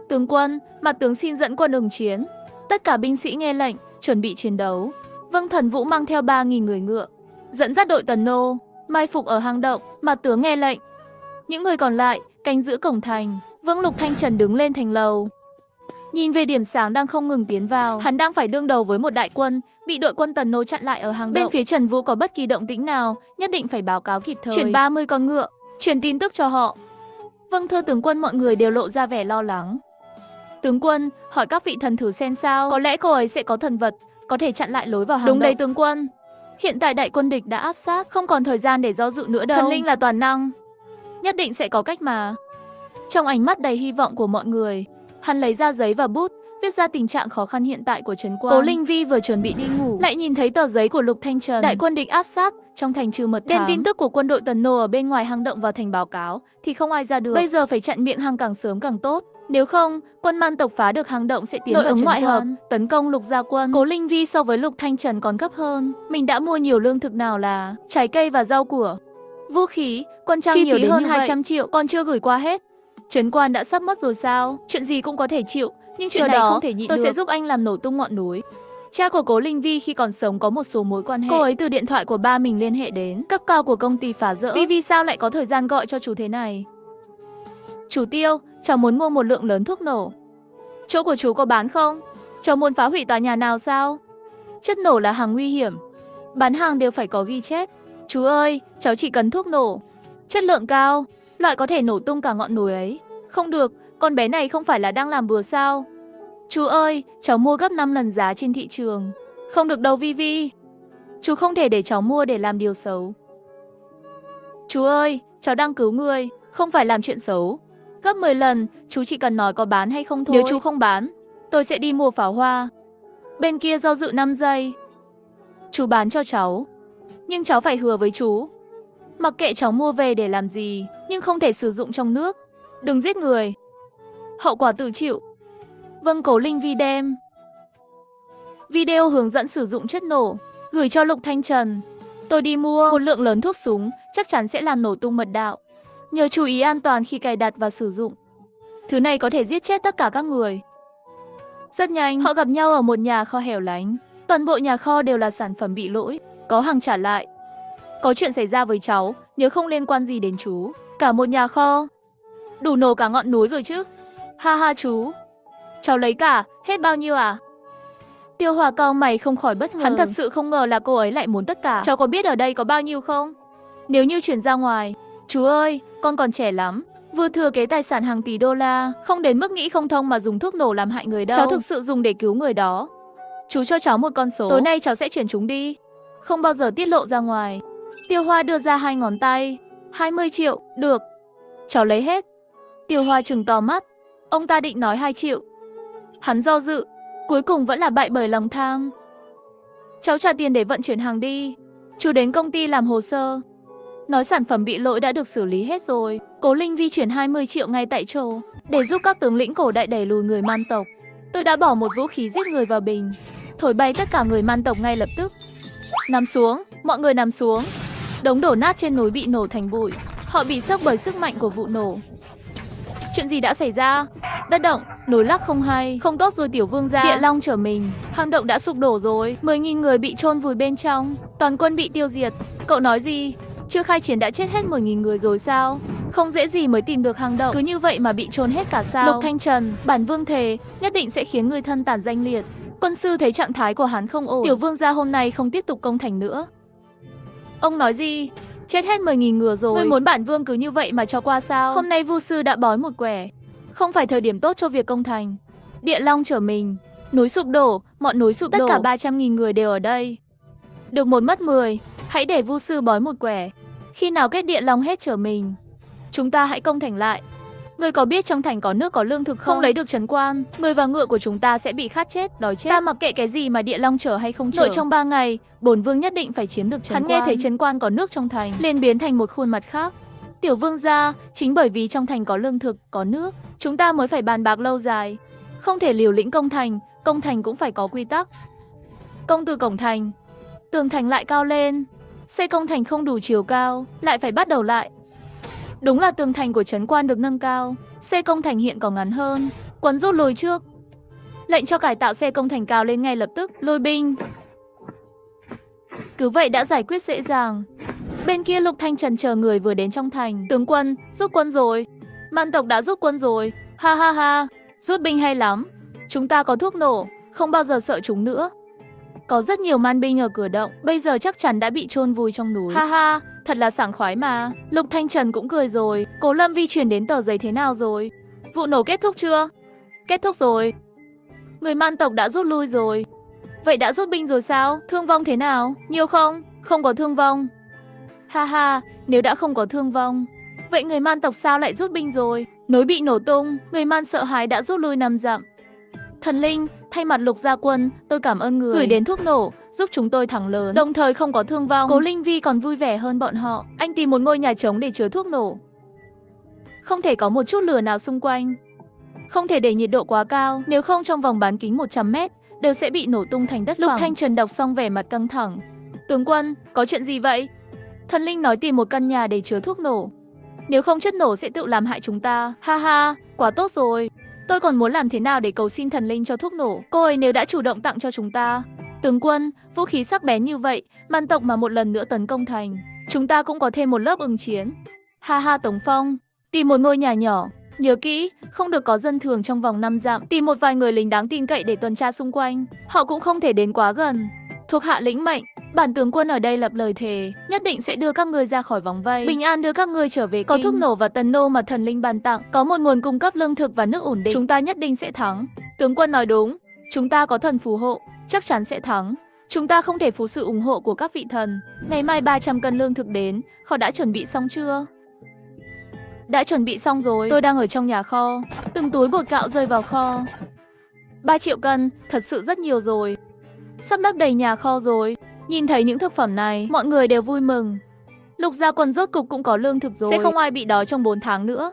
Tướng quân, mặt tướng xin dẫn quân ứng chiến. Tất cả binh sĩ nghe lệnh, chuẩn bị chiến đấu. Vâng. Thần Vũ mang theo 3.000 người ngựa, dẫn dắt đội tần nô, mai phục ở hang động. Mặt tướng nghe lệnh. Những người còn lại, canh giữ cổng thành. Vâng. Lục Thanh Trần đứng lên thành lầu, nhìn về điểm sáng đang không ngừng tiến vào. Hắn đang phải đương đầu với một đại quân, bị đội quân tần nô chặn lại ở hang động. Bên phía Trần Vũ có bất kỳ động tĩnh nào, nhất định phải báo cáo kịp thời. Chuyển 30 con ngựa, truyền tin tức cho họ. Vâng thưa tướng quân. Mọi người đều lộ ra vẻ lo lắng. Tướng quân, hỏi các vị thần thử xem sao, có lẽ cô ấy sẽ có thần vật, có thể chặn lại lối vào hang động. Đúng đấy tướng quân. Hiện tại đại quân địch đã áp sát, không còn thời gian để do dự nữa đâu. Thần linh là toàn năng, nhất định sẽ có cách mà. Trong ánh mắt đầy hy vọng của mọi người, hắn lấy ra giấy và bút, viết ra tình trạng khó khăn hiện tại của trấn quan. Cố Linh Vi vừa chuẩn bị đi ngủ, lại nhìn thấy tờ giấy của Lục Thanh Trần. Đại quân địch áp sát, trong thành trừ mật thám, đem tin tức của quân đội tần nô ở bên ngoài hang động vào thành báo cáo, thì không ai ra được. Bây giờ phải chặn miệng hang càng sớm càng tốt. Nếu không, quân man tộc phá được hang động sẽ tiến vào trấn quan, tấn công Lục Gia Quân. Cố Linh Vi so với Lục Thanh Trần còn gấp hơn. Mình đã mua nhiều lương thực nào là trái cây và rau củ, vũ khí, quân trang nhiều đến hơn 200 triệu, còn chưa gửi qua hết. Trấn quan đã sắp mất rồi sao? Chuyện gì cũng có thể chịu, nhưng chuyện này không thể nhịn được. Tôi sẽ giúp anh làm nổ tung ngọn núi. Cha của Cố Linh Vi khi còn sống có một số mối quan hệ. Cô ấy từ điện thoại của ba mình liên hệ đến cấp cao của công ty phá rỡ. Vi sao lại có thời gian gọi cho chú thế này? Chú Tiêu, cháu muốn mua một lượng lớn thuốc nổ. Chỗ của chú có bán không? Cháu muốn phá hủy tòa nhà nào sao? Chất nổ là hàng nguy hiểm, bán hàng đều phải có ghi chép. Chú ơi, cháu chỉ cần thuốc nổ, chất lượng cao, loại có thể nổ tung cả ngọn núi ấy. Không được, con bé này không phải là đang làm bừa sao? Chú ơi, cháu mua gấp 5 lần giá trên thị trường. Không được đâu Vi. Chú không thể để cháu mua để làm điều xấu. Chú ơi, cháu đang cứu người, không phải làm chuyện xấu. Gấp 10 lần, chú chỉ cần nói có bán hay không thôi. Nếu chú không bán, tôi sẽ đi mua pháo hoa. Bên kia do dự 5 giây. Chú bán cho cháu, nhưng cháu phải hứa với chú, mặc kệ cháu mua về để làm gì, nhưng không thể sử dụng trong nước. Đừng giết người, hậu quả tự chịu. Vâng. Cố Linh Vi đem video hướng dẫn sử dụng chất nổ gửi cho Lục Thanh Trần. Tôi đi mua một lượng lớn thuốc súng, chắc chắn sẽ làm nổ tung mật đạo. Nhớ chú ý an toàn khi cài đặt và sử dụng. Thứ này có thể giết chết tất cả các người. Rất nhanh, họ gặp nhau ở một nhà kho hẻo lánh. Toàn bộ nhà kho đều là sản phẩm bị lỗi, có hàng trả lại. Có chuyện xảy ra với cháu, nhớ không liên quan gì đến chú. Cả một nhà kho, đủ nổ cả ngọn núi rồi chứ. Ha ha chú, cháu lấy cả, hết bao nhiêu à? Tiêu Hòa cau mày không khỏi bất ngờ. Hắn thật sự không ngờ là cô ấy lại muốn tất cả. Cháu có biết ở đây có bao nhiêu không? Nếu như chuyển ra ngoài, Chú ơi, con còn trẻ lắm, vừa thừa kế tài sản hàng tỷ đô la, không đến mức nghĩ không thông mà dùng thuốc nổ làm hại người đâu. Cháu thực sự dùng để cứu người đó. Chú cho cháu một con số, tối nay cháu sẽ chuyển chúng đi, không bao giờ tiết lộ ra ngoài. Tiêu Hoa đưa ra 2 ngón tay. 20 triệu, được. Cháu lấy hết. Tiêu Hoa trừng to mắt. Ông ta định nói 2 triệu. Hắn do dự, cuối cùng vẫn là bại bởi lòng tham. Cháu trả tiền để vận chuyển hàng đi. Chú đến công ty làm hồ sơ, nói sản phẩm bị lỗi đã được xử lý hết rồi. Cố Linh Vi chuyển 20 triệu ngay tại chỗ để giúp các tướng lĩnh cổ đại đẩy lùi người man tộc. Tôi đã bỏ một vũ khí giết người vào bình, thổi bay tất cả người man tộc ngay lập tức. Nằm xuống, mọi người nằm xuống. Đống đổ nát trên núi bị nổ thành bụi. Họ bị sốc bởi sức mạnh của vụ nổ. Chuyện gì đã xảy ra? Đất động, núi lắc không hay. Không tốt rồi tiểu vương gia. Địa Long trở mình. Hang động đã sụp đổ rồi. 10.000 người bị chôn vùi bên trong. Toàn quân bị tiêu diệt. Cậu nói gì? Chưa khai chiến đã chết hết 10.000 người rồi sao? Không dễ gì mới tìm được hang động. Cứ như vậy mà bị chôn hết cả sao? Lục Thanh Trần, bản vương thề nhất định sẽ khiến người thân tàn danh liệt. Quân sư thấy trạng thái của hắn không ổn. Tiểu vương gia hôm nay không tiếp tục công thành nữa. Ông nói gì? Chết hết 10.000 người rồi. Ngươi muốn bản vương cứ như vậy mà cho qua sao? Hôm nay Vu sư đã bói một quẻ. Không phải thời điểm tốt cho việc công thành. Địa Long trở mình. Núi sụp đổ, mọi núi sụp đổ. Tất cả 300.000 người đều ở đây. Được một mất 10. Hãy để Vu sư bói một quẻ. Khi nào kết Địa Long hết trở mình, chúng ta hãy công thành lại. Ngươi có biết trong thành có nước có lương thực không? Không lấy được trấn quan, người và ngựa của chúng ta sẽ bị khát chết, đói chết. Ta mặc kệ cái gì mà Địa Long trở hay không trở. Nội trong 3 ngày, bổn vương nhất định phải chiếm được trấn quan. Hắn nghe thấy trấn quan có nước trong thành, liền biến thành một khuôn mặt khác. Tiểu vương gia, chính bởi vì trong thành có lương thực, có nước, chúng ta mới phải bàn bạc lâu dài. Không thể liều lĩnh công thành cũng phải có quy tắc. Công từ cổng thành, tường thành lại cao lên. Xây công thành không đủ chiều cao, lại phải bắt đầu lại. Đúng là tường thành của trấn quan được nâng cao, xây công thành hiện có ngắn hơn. Quân rút lùi trước. Lệnh cho cải tạo xe công thành cao lên ngay lập tức, lùi binh. Cứ vậy đã giải quyết dễ dàng. Bên kia Lục Thanh Trần chờ người vừa đến trong thành. Tướng quân, rút quân rồi. Man tộc đã rút quân rồi. Ha ha ha, rút binh hay lắm. Chúng ta có thuốc nổ, không bao giờ sợ chúng nữa. Có rất nhiều man binh ở cửa động, bây giờ chắc chắn đã bị chôn vùi trong núi. Ha ha, thật là sảng khoái mà. Lục Thanh Trần cũng cười rồi. Cố Lâm Vi chuyển đến tờ giấy thế nào rồi? Vụ nổ kết thúc chưa? Kết thúc rồi. Người man tộc đã rút lui rồi. Vậy đã rút binh rồi sao? Thương vong thế nào? Nhiều không? Không có thương vong. Ha ha, nếu đã không có thương vong, vậy người man tộc sao lại rút binh rồi? Núi bị nổ tung, người man sợ hãi đã rút lui 5 dặm. Thần Linh, thay mặt Lục gia quân, tôi cảm ơn người gửi đến thuốc nổ, giúp chúng tôi thắng lớn, đồng thời không có thương vong. Cố Linh Vi còn vui vẻ hơn bọn họ. Anh tìm một ngôi nhà trống để chứa thuốc nổ. Không thể có một chút lửa nào xung quanh. Không thể để nhiệt độ quá cao, nếu không trong vòng bán kính 100 mét đều sẽ bị nổ tung thành đất phẳng. Lục Thanh Trần đọc xong vẻ mặt căng thẳng. Tướng quân, có chuyện gì vậy? Thần Linh nói tìm một căn nhà để chứa thuốc nổ. Nếu không chất nổ sẽ tự làm hại chúng ta. Ha ha, quá tốt rồi. Tôi còn muốn làm thế nào để cầu xin thần linh cho thuốc nổ. Cô ấy nếu đã chủ động tặng cho chúng ta. Tướng quân, vũ khí sắc bén như vậy, man tộc mà một lần nữa tấn công thành, chúng ta cũng có thêm một lớp ứng chiến. Ha ha Tống Phong, tìm một ngôi nhà nhỏ. Nhớ kỹ, không được có dân thường trong vòng 5 dặm. Tìm một vài người lính đáng tin cậy để tuần tra xung quanh. Họ cũng không thể đến quá gần. Thuộc hạ lĩnh mệnh. Bản tướng quân ở đây lập lời thề, nhất định sẽ đưa các ngươi ra khỏi vòng vây, bình an đưa các ngươi trở về kinh. Có thuốc nổ và tần nô mà thần linh ban tặng, có một nguồn cung cấp lương thực và nước ổn định, chúng ta nhất định sẽ thắng. Tướng quân nói đúng, chúng ta có thần phù hộ, chắc chắn sẽ thắng. Chúng ta không thể phụ sự ủng hộ của các vị thần. Ngày mai 300 cân lương thực đến, kho đã chuẩn bị xong chưa? Đã chuẩn bị xong rồi, tôi đang ở trong nhà kho. Từng túi bột gạo rơi vào kho. 3 triệu cân, thật sự rất nhiều rồi. Sắp lấp đầy nhà kho rồi. Nhìn thấy những thực phẩm này, mọi người đều vui mừng. Lục gia quân rốt cục cũng có lương thực rồi. Sẽ không ai bị đói trong 4 tháng nữa.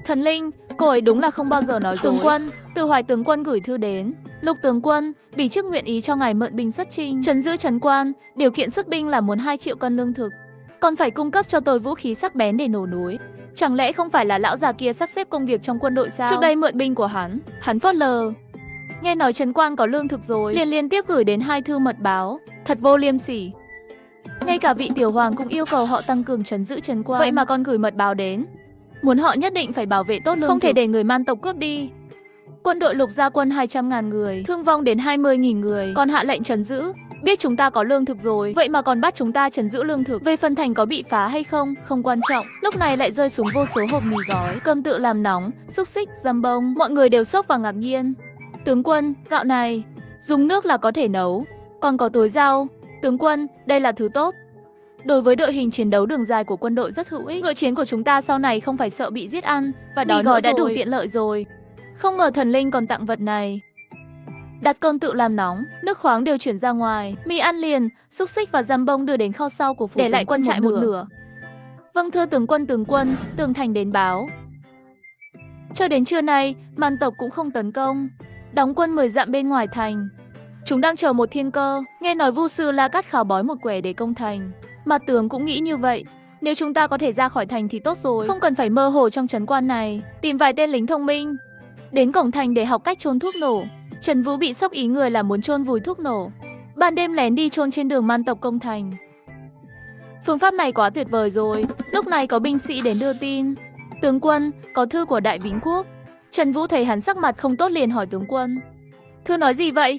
Thần Linh, cô ấy đúng là không bao giờ nói dối. Tướng quân, Từ Hoài tướng quân gửi thư đến. Lục tướng quân, bỉ chức nguyện ý cho ngài mượn binh xuất chinh, trấn giữ trấn quan. Điều kiện xuất binh là muốn 2 triệu cân lương thực. Còn phải cung cấp cho tôi vũ khí sắc bén để nổ núi. Chẳng lẽ không phải là lão già kia sắp xếp công việc trong quân đội sao? Trước đây mượn binh của hắn phớt lờ. Nghe nói trấn quan có lương thực rồi, liên tiếp gửi đến 2 thư mật báo, thật vô liêm sỉ. Ngay cả vị tiểu hoàng cũng yêu cầu họ tăng cường trấn giữ trấn quan, vậy mà còn gửi mật báo đến, muốn họ nhất định phải bảo vệ tốt lương thực, không thể để người man tộc cướp đi. Quân đội Lục gia quân 200.000 người, thương vong đến 20.000 người, còn hạ lệnh trấn giữ, Biết chúng ta có lương thực rồi, vậy mà còn bắt chúng ta trấn giữ lương thực. Về phần thành có bị phá hay không, không quan trọng. Lúc này lại rơi xuống vô số hộp mì gói, cơm tự làm nóng, xúc xích, dăm bông. Mọi người đều sốc và ngạc nhiên. Tướng quân, gạo này, dùng nước là có thể nấu. Còn có túi rau. Tướng quân, đây là thứ tốt. Đối với đội hình chiến đấu đường dài của quân đội rất hữu ích. Ngựa chiến của chúng ta sau này không phải sợ bị giết ăn. Và đó gói đã đủ tiện lợi rồi. Không ngờ thần linh còn tặng vật này. Đặt cơm tự làm nóng, nước khoáng đều chuyển ra ngoài, mì ăn liền, xúc xích và dăm bông đưa đến kho sau của phủ để lại quân trại một nửa. Vâng thưa tướng quân, tường thành đến báo. Cho đến trưa nay, Man tộc cũng không tấn công, đóng quân 10 dặm bên ngoài thành. Chúng đang chờ một thiên cơ, nghe nói Vu sư La Cát khảo bói một quẻ để công thành. Mà tướng cũng nghĩ như vậy, nếu chúng ta có thể ra khỏi thành thì tốt rồi, không cần phải mơ hồ trong trấn quan này, tìm vài tên lính thông minh, đến cổng thành để học cách chôn thuốc nổ. Trần Vũ bị sốc ý người là muốn chôn vùi thuốc nổ, ban đêm lén đi chôn trên đường Man tộc công thành. Phương pháp này quá tuyệt vời rồi. Lúc này có binh sĩ đến đưa tin. Tướng quân, có thư của Đại Vĩnh Quốc. Trần Vũ thấy hắn sắc mặt không tốt liền hỏi tướng quân. Thư nói gì vậy?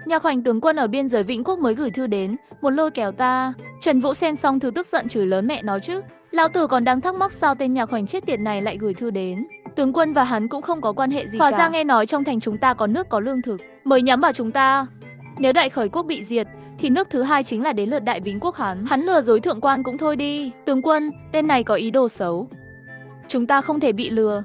Nhạc Hoành tướng quân ở biên giới Vĩnh Quốc mới gửi thư đến, muốn lôi kéo ta. Trần Vũ xem xong thư tức giận chửi lớn mẹ nó chứ. Lão tử còn đang thắc mắc sao tên Nhạc Hoành chết tiệt này lại gửi thư đến. Tướng quân và hắn cũng không có quan hệ gì cả. Hóa ra nghe nói trong thành chúng ta có nước có lương thực, mới nhắm vào chúng ta. Nếu Đại Khởi Quốc bị diệt, thì nước thứ hai chính là đến lượt Đại Vĩnh Quốc hắn. Hắn lừa dối thượng quan cũng thôi đi. Tướng quân, tên này có ý đồ xấu. Chúng ta không thể bị lừa.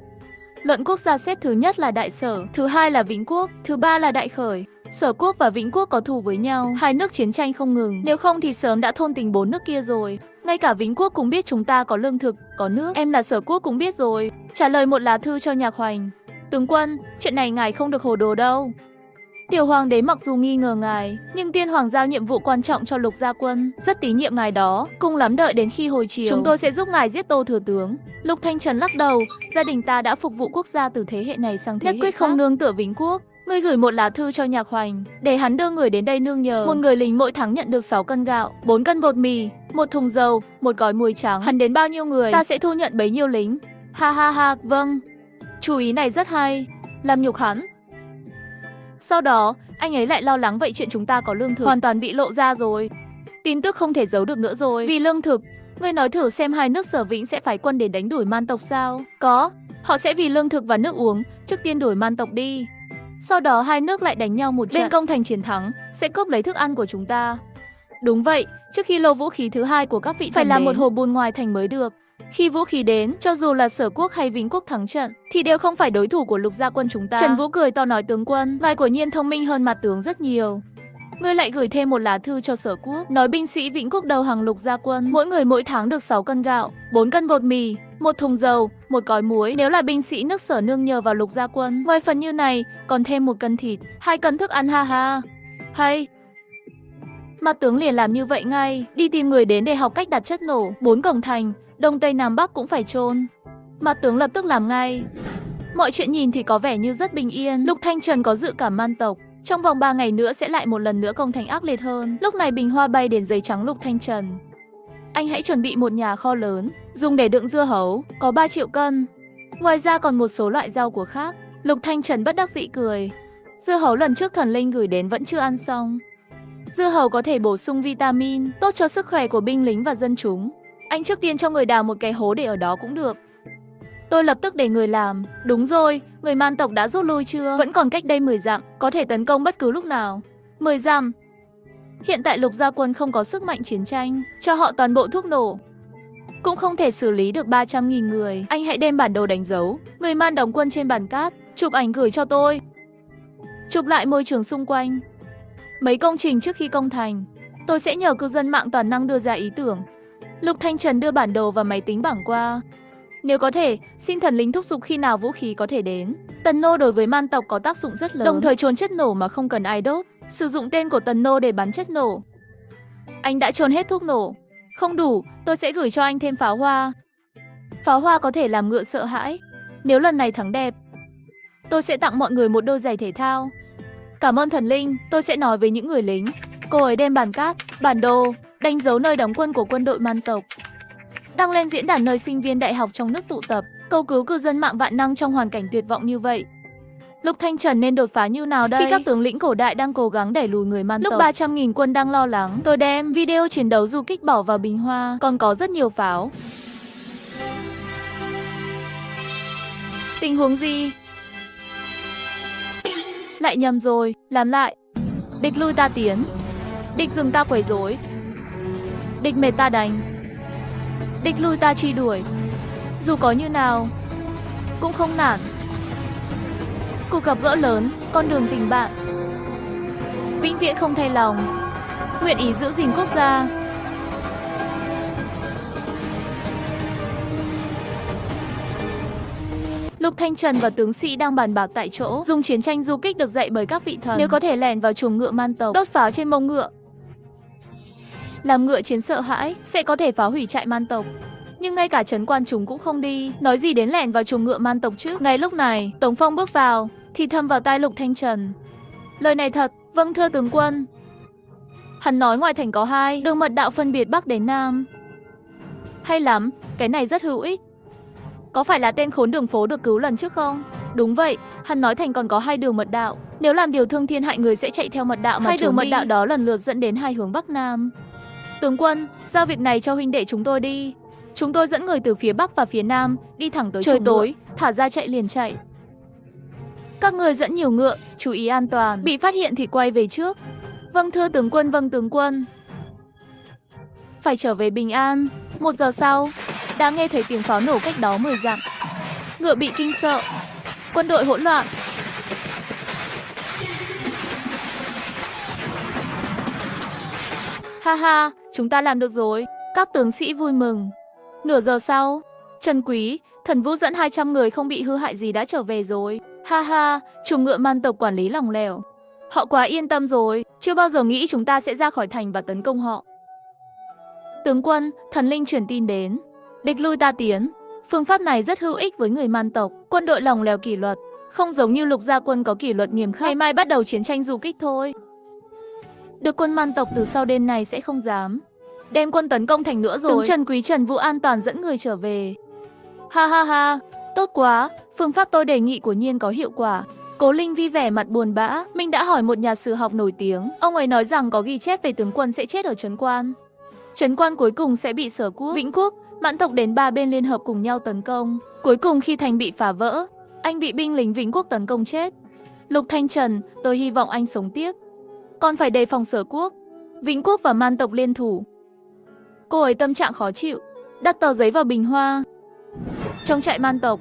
Luận quốc gia xếp thứ nhất là Đại Sở, thứ hai là Vĩnh Quốc, thứ ba là Đại Khởi. Sở Quốc và Vĩnh Quốc có thù với nhau, hai nước chiến tranh không ngừng. Nếu không thì sớm đã thôn tính 4 nước kia rồi. Ngay cả Vĩnh Quốc cũng biết chúng ta có lương thực, có nước. Em là Sở Quốc cũng biết rồi. Trả lời một lá thư cho Nhạc Hoành. Tướng quân, chuyện này ngài không được hồ đồ đâu. Tiểu hoàng đế mặc dù nghi ngờ ngài, nhưng tiên hoàng giao nhiệm vụ quan trọng cho Lục Gia Quân, rất tín nhiệm ngài đó. Cùng lắm đợi đến khi hồi chiều, chúng tôi sẽ giúp ngài giết Tô thừa tướng. Lục Thanh Trần lắc đầu, gia đình ta đã phục vụ quốc gia từ thế hệ này sang thế hệ khác. Nhất quyết không nương tựa Vĩnh Quốc. Ngươi gửi một lá thư cho Nhạc Hoành, để hắn đưa người đến đây nương nhờ. Một người lính mỗi tháng nhận được 6 cân gạo, 4 cân bột mì, 1 thùng dầu, 1 gói muối trắng. Hắn đến bao nhiêu người, ta sẽ thu nhận bấy nhiêu lính. Ha ha ha, vâng. Chú ý này rất hay, làm nhục hắn. Sau đó, anh ấy lại lo lắng vậy chuyện chúng ta có lương thực hoàn toàn bị lộ ra rồi. Tin tức không thể giấu được nữa rồi. Vì lương thực, ngươi nói thử xem hai nước Sở Vĩnh sẽ phái quân để đánh đuổi Man tộc sao? Có, họ sẽ vì lương thực và nước uống, trước tiên đuổi Man tộc đi. Sau đó hai nước lại đánh nhau một trận. Bên công thành chiến thắng, sẽ cướp lấy thức ăn của chúng ta. Đúng vậy, trước khi lô vũ khí thứ hai của các vị phải làm một hồ bùn ngoài thành mới được. Khi vũ khí đến, cho dù là Sở Quốc hay Vĩnh Quốc thắng trận, thì đều không phải đối thủ của Lục Gia Quân chúng ta. Trần Vũ cười to nói tướng quân, ngài quả nhiên thông minh hơn mặt tướng rất nhiều. Ngươi lại gửi thêm một lá thư cho Sở Quốc, nói binh sĩ Vĩnh Quốc đầu hàng Lục Gia Quân, mỗi người mỗi tháng được 6 cân gạo, 4 cân bột mì, 1 thùng dầu, 1 gói muối. Nếu là binh sĩ nước Sở nương nhờ vào Lục Gia Quân, ngoài phần như này, còn thêm 1 cân thịt, 2 cân thức ăn ha ha. Hay. Mặt tướng liền làm như vậy ngay, đi tìm người đến để học cách đặt chất nổ, 4 cổng thành, Đông Tây Nam Bắc cũng phải chôn. Mặt tướng lập tức làm ngay. Mọi chuyện nhìn thì có vẻ như rất bình yên. Lục Thanh Trần có dự cảm Man tộc trong vòng 3 ngày nữa sẽ lại một lần nữa công thành ác liệt hơn. Lúc này Bình Hoa bay đến giấy trắng Lục Thanh Trần. Anh hãy chuẩn bị một nhà kho lớn, dùng để đựng dưa hấu, có 3 triệu cân. Ngoài ra còn một số loại rau của khác. Lục Thanh Trần bất đắc dĩ cười. Dưa hấu lần trước thần linh gửi đến vẫn chưa ăn xong. Dưa hấu có thể bổ sung vitamin, tốt cho sức khỏe của binh lính và dân chúng. Anh trước tiên cho người đào một cái hố để ở đó cũng được. Tôi lập tức để người làm. Đúng rồi, người Man tộc đã rút lui chưa? Vẫn còn cách đây 10 dặm, có thể tấn công bất cứ lúc nào. 10 dặm. Hiện tại Lục Gia Quân không có sức mạnh chiến tranh, cho họ toàn bộ thuốc nổ. Cũng không thể xử lý được 300.000 người. Anh hãy đem bản đồ đánh dấu, người Man đóng quân trên bàn cát, chụp ảnh gửi cho tôi. Chụp lại môi trường xung quanh. Mấy công trình trước khi công thành. Tôi sẽ nhờ cư dân mạng toàn năng đưa ra ý tưởng. Lục Thanh Trần đưa bản đồ và máy tính bảng qua. Nếu có thể, xin thần linh thúc giục khi nào vũ khí có thể đến. Tần nô đối với Man tộc có tác dụng rất lớn, đồng thời trôn chất nổ mà không cần ai đốt. Sử dụng tên của Tần nô để bắn chất nổ. Anh đã trôn hết thuốc nổ. Không đủ, tôi sẽ gửi cho anh thêm pháo hoa. Pháo hoa có thể làm ngựa sợ hãi. Nếu lần này thắng đẹp, tôi sẽ tặng mọi người một đôi giày thể thao. Cảm ơn thần linh, tôi sẽ nói với những người lính. Cô ấy đem bàn cát, bản đồ, đánh dấu nơi đóng quân của quân đội Man tộc. Đăng lên diễn đàn nơi sinh viên đại học trong nước tụ tập, cầu cứu cư dân mạng vạn năng trong hoàn cảnh tuyệt vọng như vậy. Lục Thanh Trần nên đột phá như nào đây? Khi các tướng lĩnh cổ đại đang cố gắng đẩy lùi người man tộc, lúc 300.000 quân đang lo lắng, tôi đem video chiến đấu du kích bỏ vào Bình Hoa, còn có rất nhiều pháo. Tình huống gì? Lại nhầm rồi, làm lại. Địch lui ta tiến, địch dừng ta quấy rối, địch mệt ta đánh, địch lui ta truy đuổi. Dù có như nào cũng không nản. Cuộc gặp gỡ lớn, con đường tình bạn, vĩnh viễn không thay lòng, nguyện ý giữ gìn quốc gia. Lục Thanh Trần và tướng sĩ đang bàn bạc tại chỗ, dùng chiến tranh du kích được dạy bởi các vị thần. Nếu có thể lẻn vào chuồng ngựa man tộc, đốt pháo trên mông ngựa, làm ngựa chiến sợ hãi, sẽ có thể phá hủy trại man tộc. Nhưng ngay cả trấn quan chúng cũng không đi, nói gì đến lẻn vào chuồng ngựa man tộc chứ. Ngay lúc này, Tống Phong bước vào, thì thầm vào tai Lục Thanh Trần. Lời này thật, vâng thưa tướng quân. Hắn nói ngoài thành có 2 đường mật đạo phân biệt Bắc đến Nam. Hay lắm, cái này rất hữu ích. Có phải là tên khốn đường phố được cứu lần trước không? Đúng vậy, hắn nói thành còn có 2 đường mật đạo. Nếu làm điều thương thiên hại người sẽ chạy theo mật đạo mà 2 đường mật đạo đó lần lượt dẫn đến 2 hướng Bắc Nam. Tướng quân, giao việc này cho huynh đệ chúng tôi đi. Chúng tôi dẫn người từ phía Bắc và phía Nam đi thẳng tới trời tối, thả ra chạy liền chạy. Các người dẫn nhiều ngựa, chú ý an toàn, bị phát hiện thì quay về trước. Vâng thưa tướng quân, vâng tướng quân. Phải trở về bình an. 1 giờ sau, đã nghe thấy tiếng pháo nổ cách đó 10 dặm. Ngựa bị kinh sợ, quân đội hỗn loạn. Ha ha, chúng ta làm được rồi. Các tướng sĩ vui mừng. Nửa giờ sau, Trần Quý, Thần Vũ dẫn 200 người không bị hư hại gì đã trở về rồi. Ha ha, chuồng ngựa man tộc quản lý lỏng lẻo. Họ quá yên tâm rồi, chưa bao giờ nghĩ chúng ta sẽ ra khỏi thành và tấn công họ. Tướng quân, thần linh truyền tin đến. Địch lui ta tiến. Phương pháp này rất hữu ích với người man tộc. Quân đội lỏng lẻo kỷ luật, không giống như Lục gia quân có kỷ luật nghiêm khắc. Ngày mai bắt đầu chiến tranh du kích thôi. Được quân man tộc từ sau đêm này sẽ không dám đem quân tấn công thành nữa rồi. Tướng Trần Quý Trần Vũ an toàn dẫn người trở về. Ha ha ha, tốt quá, phương pháp tôi đề nghị của Nhiên có hiệu quả. Cố Linh Vi vẻ mặt buồn bã. Mình đã hỏi một nhà sử học nổi tiếng. Ông ấy nói rằng có ghi chép về tướng quân sẽ chết ở trấn quan. Trấn quan cuối cùng sẽ bị Sở Quốc, Vĩnh Quốc, Mãn tộc đến 3 bên liên hợp cùng nhau tấn công. Cuối cùng khi thành bị phá vỡ, anh bị binh lính Vĩnh Quốc tấn công chết. Lục Thanh Trần, tôi hy vọng anh sống tiếp. Còn phải đề phòng Sở Quốc, Vĩnh Quốc và Man tộc liên thủ. Cô ấy tâm trạng khó chịu, đặt tờ giấy vào bình hoa. Trong trại man tộc,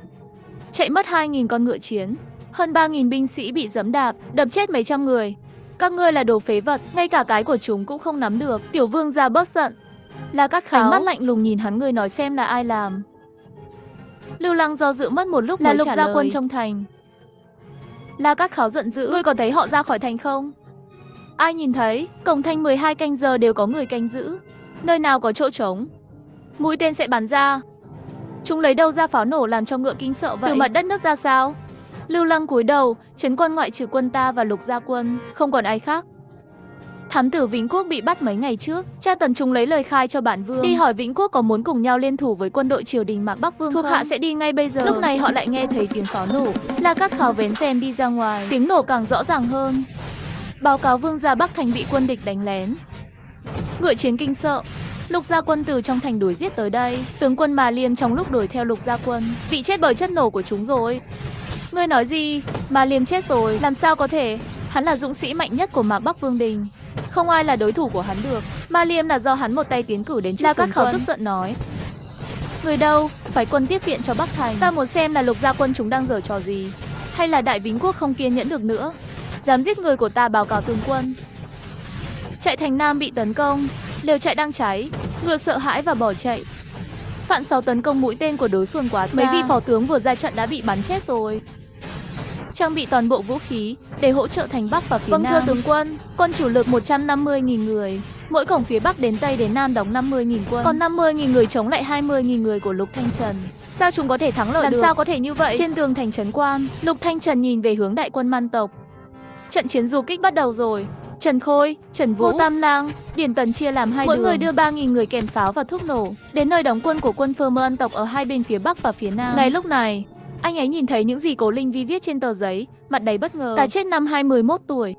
chạy mất 2.000 con ngựa chiến, hơn 3.000 binh sĩ bị giẫm đạp, đập chết mấy trăm người. Các ngươi là đồ phế vật, ngay cả cái của chúng cũng không nắm được. Tiểu vương gia bớt giận. Là các kháo, ánh mắt lạnh lùng nhìn hắn, người nói xem là ai làm. Lưu Lăng do dự mất một lúc mới trả lời. Là Lục gia quân trong thành. La Cát Kháo giận dữ, ngươi có thấy họ ra khỏi thành không? Ai nhìn thấy, cổng thành 12 canh giờ đều có người canh giữ. Nơi nào có chỗ trống, mũi tên sẽ bắn ra. Chúng lấy đâu ra pháo nổ làm cho ngựa kinh sợ vậy? Từ mặt đất nước ra sao? Lưu Lăng cúi đầu, trấn quan ngoại trừ quân ta và Lục gia quân, không còn ai khác. Thám tử Vĩnh Quốc bị bắt mấy ngày trước, cha Tần Trung lấy lời khai cho bản vương, đi hỏi Vĩnh Quốc có muốn cùng nhau liên thủ với quân đội triều đình Mạc Bắc Vương không? Thuộc hạ sẽ đi ngay bây giờ. Lúc này họ lại nghe thấy tiếng pháo nổ. La Cát Kháo vén rèm đi ra ngoài, tiếng nổ càng rõ ràng hơn. Báo cáo vương gia Bắc thành bị quân địch đánh lén. Ngựa chiến kinh sợ, Lục gia quân từ trong thành đuổi giết tới đây. Tướng quân Mà Liêm trong lúc đuổi theo Lục gia quân bị chết bởi chất nổ của chúng rồi. Ngươi nói gì? Mà Liêm chết rồi? Làm sao có thể? Hắn là dũng sĩ mạnh nhất của Mạc Bắc Vương đình, không ai là đối thủ của hắn được. Ma Liêm là do hắn một tay tiến cử đến trước. La Cát Kháo tức giận nói. Người đâu? Phải quân tiếp viện cho Bắc thành. Ta muốn xem là Lục gia quân chúng đang giở trò gì, hay là Đại Vĩnh Quốc không kiên nhẫn được nữa, dám giết người của ta. Báo cáo tướng quân. Trại thành Nam bị tấn công, lều trại đang cháy, ngựa sợ hãi và bỏ chạy. Phạn 6 tấn công mũi tên của đối phương quá xa. Mấy vị phó tướng vừa ra trận đã bị bắn chết rồi. Trang bị toàn bộ vũ khí để hỗ trợ thành Bắc và phía Nam. Vâng thưa tướng quân, quân chủ lực 150.000 người, mỗi cổng phía Bắc đến Tây đến Nam đóng 50.000 quân, còn 50.000 người chống lại 20.000 người của Lục Thanh Trần. Sao chúng có thể thắng lợi được? Làm sao có thể như vậy? Trên tường thành trấn quan, Lục Thanh Trần nhìn về hướng đại quân Man tộc. Trận chiến du kích bắt đầu rồi. Trần Khôi, Trần Vũ, Ngô Tam Lang, Điền Tần chia làm hai đường, mỗi người đưa 3.000 người kèm pháo và thuốc nổ đến nơi đóng quân của quân Phơ Mơ Ân tộc ở hai bên phía Bắc và phía Nam. Ngay lúc này, anh ấy nhìn thấy những gì Cố Linh Vi viết trên tờ giấy mặt đầy bất ngờ. Ta chết năm 21 tuổi.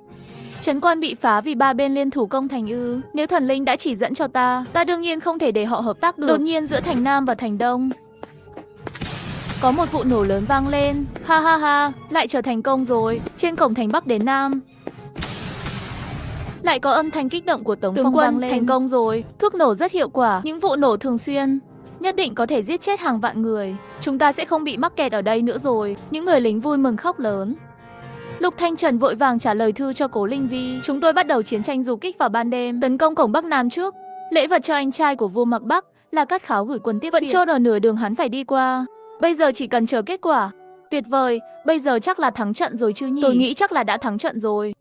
Trấn quan bị phá vì ba bên liên thủ công thành ư? Nếu thần linh đã chỉ dẫn cho ta đương nhiên không thể để họ hợp tác được. Đột nhiên giữa thành Nam và thành Đông có một vụ nổ lớn vang lên. Ha ha ha, lại trở thành công rồi. Trên cổng thành Bắc đến Nam lại có âm thanh kích động của Tống Phong vang lên. Thành công rồi, thuốc nổ rất hiệu quả. Những vụ nổ thường xuyên nhất định có thể giết chết hàng vạn người. Chúng ta sẽ không bị mắc kẹt ở đây nữa rồi. Những người lính vui mừng khóc lớn. Lục Thanh Trần vội vàng trả lời thư cho Cố Linh Vi. Chúng tôi bắt đầu chiến tranh du kích vào ban đêm, tấn công cổng Bắc Nam trước. Lễ vật cho anh trai của vua Mạc Bắc là Cát Kháo gửi quân tiếp viện. Vẫn chôn ở nửa đường hắn phải đi qua. Bây giờ chỉ cần chờ kết quả. Tuyệt vời, bây giờ chắc là thắng trận rồi chứ nhỉ? Tôi nghĩ chắc là đã thắng trận rồi.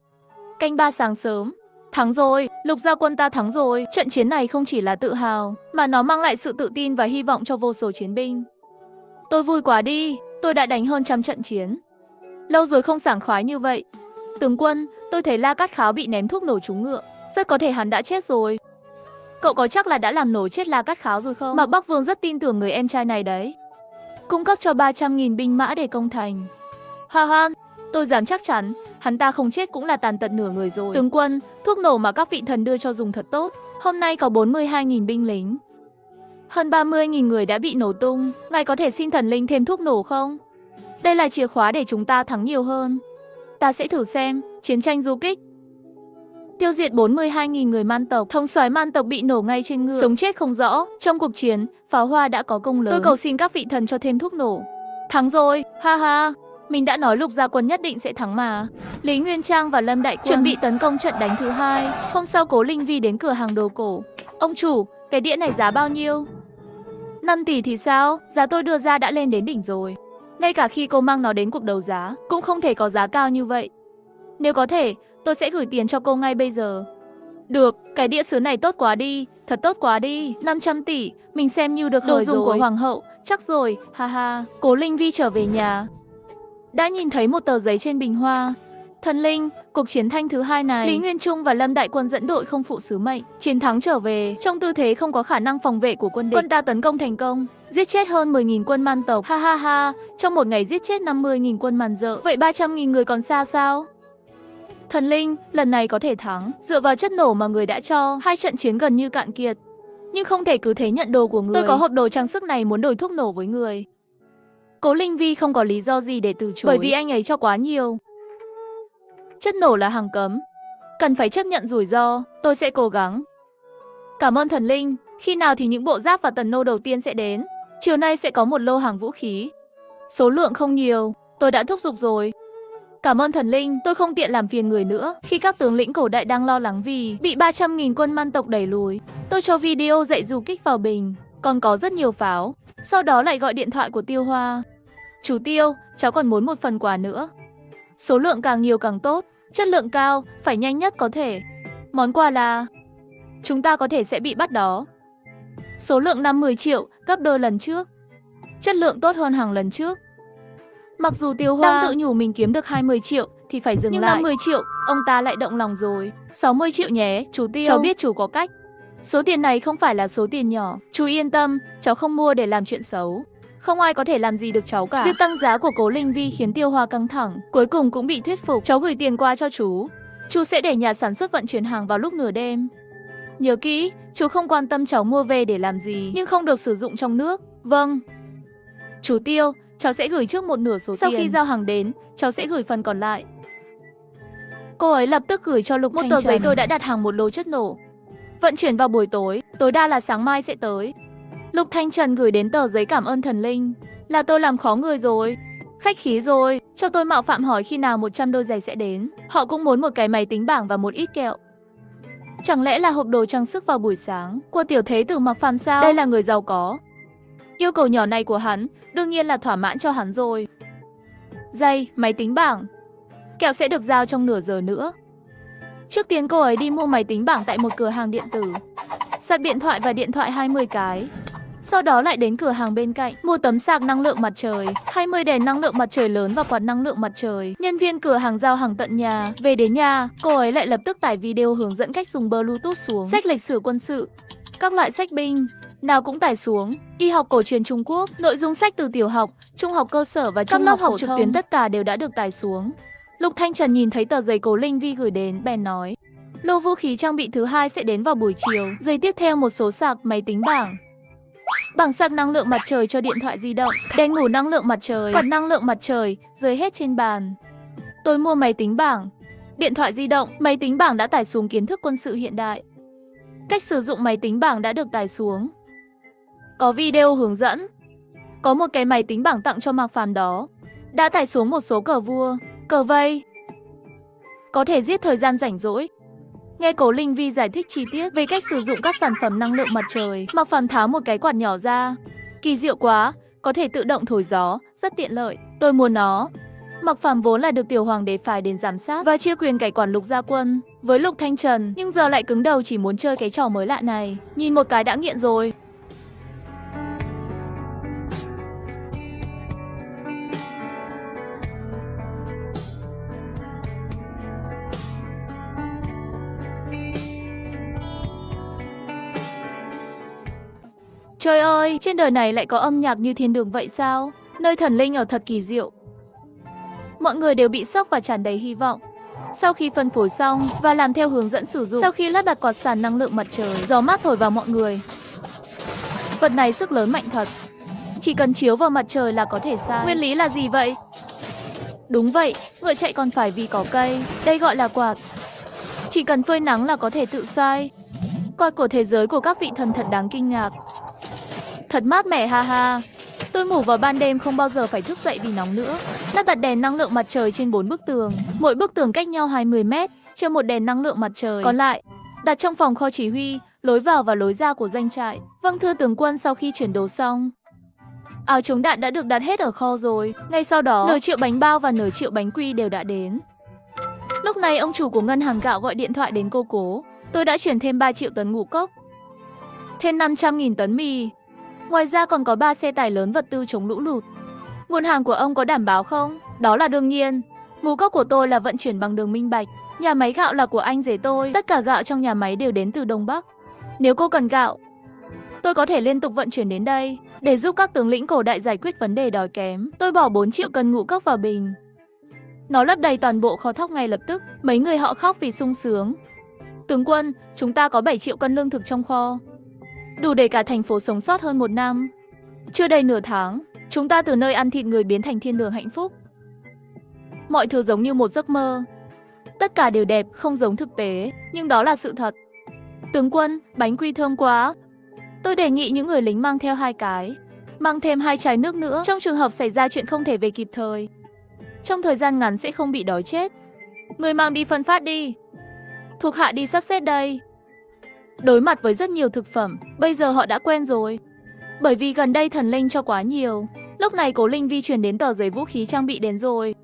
Canh 3 sáng sớm. Thắng rồi, Lục gia quân ta thắng rồi. Trận chiến này không chỉ là tự hào, mà nó mang lại sự tự tin và hy vọng cho vô số chiến binh. Tôi vui quá đi, tôi đã đánh hơn trăm trận chiến. Lâu rồi không sảng khoái như vậy. Tướng quân, tôi thấy La Cát Kháo bị ném thuốc nổ trúng ngựa. Rất có thể hắn đã chết rồi. Cậu có chắc là đã làm nổ chết La Cát Kháo rồi không? Mạc Bắc Vương rất tin tưởng người em trai này đấy. Cung cấp cho 300.000 binh mã để công thành. Ha ha, tôi dám chắc chắn, hắn ta không chết cũng là tàn tật nửa người rồi. Tướng quân, thuốc nổ mà các vị thần đưa cho dùng thật tốt. Hôm nay có 42.000 binh lính. Hơn 30.000 người đã bị nổ tung. Ngài có thể xin thần linh thêm thuốc nổ không? Đây là chìa khóa để chúng ta thắng nhiều hơn. Ta sẽ thử xem. Chiến tranh du kích. Tiêu diệt 42.000 người man tộc. Thống soái man tộc bị nổ ngay trên ngựa. Sống chết không rõ. Trong cuộc chiến, pháo hoa đã có công lớn. Tôi cầu xin các vị thần cho thêm thuốc nổ. Thắng rồi, ha ha. Mình đã nói Lục gia quân nhất định sẽ thắng mà. Lý Nguyên Trang và Lâm Đại Quân chuẩn bị tấn công trận đánh thứ hai. Hôm sau Cố Linh Vi đến cửa hàng đồ cổ. Ông chủ, cái đĩa này giá bao nhiêu? 5 tỷ thì sao? Giá tôi đưa ra đã lên đến đỉnh rồi. Ngay cả khi cô mang nó đến cuộc đấu giá, cũng không thể có giá cao như vậy. Nếu có thể, tôi sẽ gửi tiền cho cô ngay bây giờ. Được, cái đĩa sứ này tốt quá đi, thật tốt quá đi. 500 tỷ, mình xem như được đồ dùng của hoàng hậu, chắc rồi, ha ha. Cố Linh Vi trở về nhà, đã nhìn thấy một tờ giấy trên bình hoa. Thần linh, cuộc chiến thanh thứ hai này, Lý Nguyên Trung và Lâm Đại Quân dẫn đội không phụ sứ mệnh, chiến thắng trở về, trong tư thế không có khả năng phòng vệ của quân địch. Quân ta tấn công thành công, giết chết hơn 10.000 quân man tộc, ha ha ha, trong một ngày giết chết 50.000 quân man dợ, vậy 300.000 người còn xa sao? Thần linh, lần này có thể thắng, dựa vào chất nổ mà người đã cho, hai trận chiến gần như cạn kiệt. Nhưng không thể cứ thế nhận đồ của người. Tôi có hộp đồ trang sức này muốn đổi thuốc nổ với người. Cố Linh Vi không có lý do gì để từ chối, bởi vì anh ấy cho quá nhiều. Chất nổ là hàng cấm, cần phải chấp nhận rủi ro, tôi sẽ cố gắng. Cảm ơn thần linh, khi nào thì những bộ giáp và tần nô đầu tiên sẽ đến? Chiều nay sẽ có một lô hàng vũ khí. Số lượng không nhiều, tôi đã thúc giục rồi. Cảm ơn thần linh, tôi không tiện làm phiền người nữa. Khi các tướng lĩnh cổ đại đang lo lắng vì bị 300.000 quân man tộc đẩy lùi, tôi cho video dạy du kích vào bình, còn có rất nhiều pháo. Sau đó lại gọi điện thoại của Tiêu Hoa. Chú Tiêu, cháu còn muốn một phần quà nữa. Số lượng càng nhiều càng tốt, chất lượng cao, phải nhanh nhất có thể. Món quà là chúng ta có thể sẽ bị bắt đó. Số lượng 50 triệu, gấp đôi lần trước. Chất lượng tốt hơn hàng lần trước. Mặc dù Tiêu Hoa đang tự nhủ mình kiếm được 20 triệu thì phải dừng lại. Nhưng 50 triệu, ông ta lại động lòng rồi. 60 triệu nhé, chú Tiêu. Cháu biết chú có cách. Số tiền này không phải là số tiền nhỏ. Chú yên tâm, cháu không mua để làm chuyện xấu. Không ai có thể làm gì được cháu cả. Việc tăng giá của Cố Linh Vi khiến Tiêu Hoa căng thẳng, cuối cùng cũng bị thuyết phục. Cháu gửi tiền qua cho chú. Chú sẽ để nhà sản xuất vận chuyển hàng vào lúc nửa đêm. Nhớ kỹ, chú không quan tâm cháu mua về để làm gì, nhưng không được sử dụng trong nước. Vâng. Chú Tiêu, cháu sẽ gửi trước một nửa số tiền. Sau khi giao hàng đến, cháu sẽ gửi phần còn lại. Cô ấy lập tức gửi cho Lục Thanh Trần một tờ giấy tôi đã đặt hàng một lô chất nổ. Vận chuyển vào buổi tối, tối đa là sáng mai sẽ tới. Lục Thanh Trần gửi đến tờ giấy cảm ơn thần linh. Là tôi làm khó người rồi. Khách khí rồi, cho tôi mạo phạm hỏi khi nào 100 đôi giày sẽ đến. Họ cũng muốn một cái máy tính bảng và một ít kẹo. Chẳng lẽ là hộp đồ trang sức vào buổi sáng của tiểu thế tử Mạc Phàm sao? Đây là người giàu có. Yêu cầu nhỏ này của hắn, đương nhiên là thỏa mãn cho hắn rồi. Giày, máy tính bảng. Kẹo sẽ được giao trong nửa giờ nữa. Trước tiên cô ấy đi mua máy tính bảng tại một cửa hàng điện tử, sạc điện thoại và điện thoại 20 cái. Sau đó lại đến cửa hàng bên cạnh, mua tấm sạc năng lượng mặt trời, 20 đèn năng lượng mặt trời lớn và quạt năng lượng mặt trời. Nhân viên cửa hàng giao hàng tận nhà. Về đến nhà, cô ấy lại lập tức tải video hướng dẫn cách dùng Bluetooth xuống. Sách lịch sử quân sự, các loại sách binh, nào cũng tải xuống. Y học cổ truyền Trung Quốc, nội dung sách từ tiểu học, trung học cơ sở và trung học phổ thông, trực tuyến tất cả đều đã được tải xuống. Lục Thanh Trần nhìn thấy tờ giấy Cố Linh Vi gửi đến, bèn nói. Lô vũ khí trang bị thứ 2 sẽ đến vào buổi chiều. Giây tiếp theo một số sạc máy tính bảng. Bảng sạc năng lượng mặt trời cho điện thoại di động, đèn ngủ năng lượng mặt trời, quạt năng lượng mặt trời, rơi hết trên bàn. Tôi mua máy tính bảng, điện thoại di động, máy tính bảng đã tải xuống kiến thức quân sự hiện đại. Cách sử dụng máy tính bảng đã được tải xuống. Có video hướng dẫn. Có một cái máy tính bảng tặng cho Mạc Phàm đó. Đã tải xuống một số cờ vua, cờ vây. Có thể giết thời gian rảnh rỗi. Nghe Cố Linh Vi giải thích chi tiết về cách sử dụng các sản phẩm năng lượng mặt trời, Mạc Phàm tháo một cái quạt nhỏ ra. Kỳ diệu quá, có thể tự động thổi gió, rất tiện lợi. Tôi muốn nó. Mạc Phàm vốn là được Tiểu Hoàng đế phái đến giám sát và chia quyền cai quản Lục Gia Quân với Lục Thanh Trần, nhưng giờ lại cứng đầu chỉ muốn chơi cái trò mới lạ này. Nhìn một cái đã nghiện rồi. Trời ơi, trên đời này lại có âm nhạc như thiên đường vậy sao? Nơi thần linh ở thật kỳ diệu. Mọi người đều bị sốc và tràn đầy hy vọng. Sau khi phân phối xong và làm theo hướng dẫn sử dụng, sau khi lắp đặt quạt sàn năng lượng mặt trời, gió mát thổi vào mọi người. Vật này sức lớn mạnh thật. Chỉ cần chiếu vào mặt trời là có thể sai. Nguyên lý là gì vậy? Đúng vậy, ngựa chạy còn phải vì có cây. Đây gọi là quạt. Chỉ cần phơi nắng là có thể tự xoay. Quạt của thế giới của các vị thần thật đáng kinh ngạc. Thật mát mẻ ha ha. Tôi ngủ vào ban đêm không bao giờ phải thức dậy vì nóng nữa. Lắp đặt đèn năng lượng mặt trời trên 4 bức tường. Mỗi bức tường cách nhau 20 mét, treo một đèn năng lượng mặt trời. Còn lại, đặt trong phòng kho chỉ huy, lối vào và lối ra của doanh trại. Vâng thưa tướng quân, sau khi chuyển đồ xong, áo chống đạn đã được đặt hết ở kho rồi. Ngay sau đó, nửa triệu bánh bao và nửa triệu bánh quy đều đã đến. Lúc này ông chủ của ngân hàng gạo gọi điện thoại đến cô Cố. Tôi đã chuyển thêm 3 triệu tấn ngũ cốc, thêm 500.000 tấn mì. Ngoài ra còn có 3 xe tải lớn vật tư chống lũ lụt. Nguồn hàng của ông có đảm bảo không? Đó là đương nhiên. Ngũ cốc của tôi là vận chuyển bằng đường minh bạch. Nhà máy gạo là của anh rể tôi. Tất cả gạo trong nhà máy đều đến từ Đông Bắc. Nếu cô cần gạo, tôi có thể liên tục vận chuyển đến đây. Để giúp các tướng lĩnh cổ đại giải quyết vấn đề đói kém, tôi bỏ 4 triệu cân ngũ cốc vào bình. Nó lấp đầy toàn bộ kho thóc ngay lập tức. Mấy người họ khóc vì sung sướng. Tướng quân, chúng ta có 7 triệu cân lương thực trong kho, đủ để cả thành phố sống sót hơn 1 năm. Chưa đầy nửa tháng, chúng ta từ nơi ăn thịt người biến thành thiên đường hạnh phúc. Mọi thứ giống như một giấc mơ. Tất cả đều đẹp, không giống thực tế, nhưng đó là sự thật. Tướng quân, bánh quy thơm quá. Tôi đề nghị những người lính mang theo 2 cái, mang thêm 2 chai nước nữa, trong trường hợp xảy ra chuyện không thể về kịp thời. Trong thời gian ngắn sẽ không bị đói chết. Người mang đi phân phát đi. Thuộc hạ đi sắp xếp đây. Đối mặt với rất nhiều thực phẩm, bây giờ họ đã quen rồi. Bởi vì gần đây thần linh cho quá nhiều. Lúc này Cố Linh Vi chuyển đến tờ giấy vũ khí trang bị đến rồi.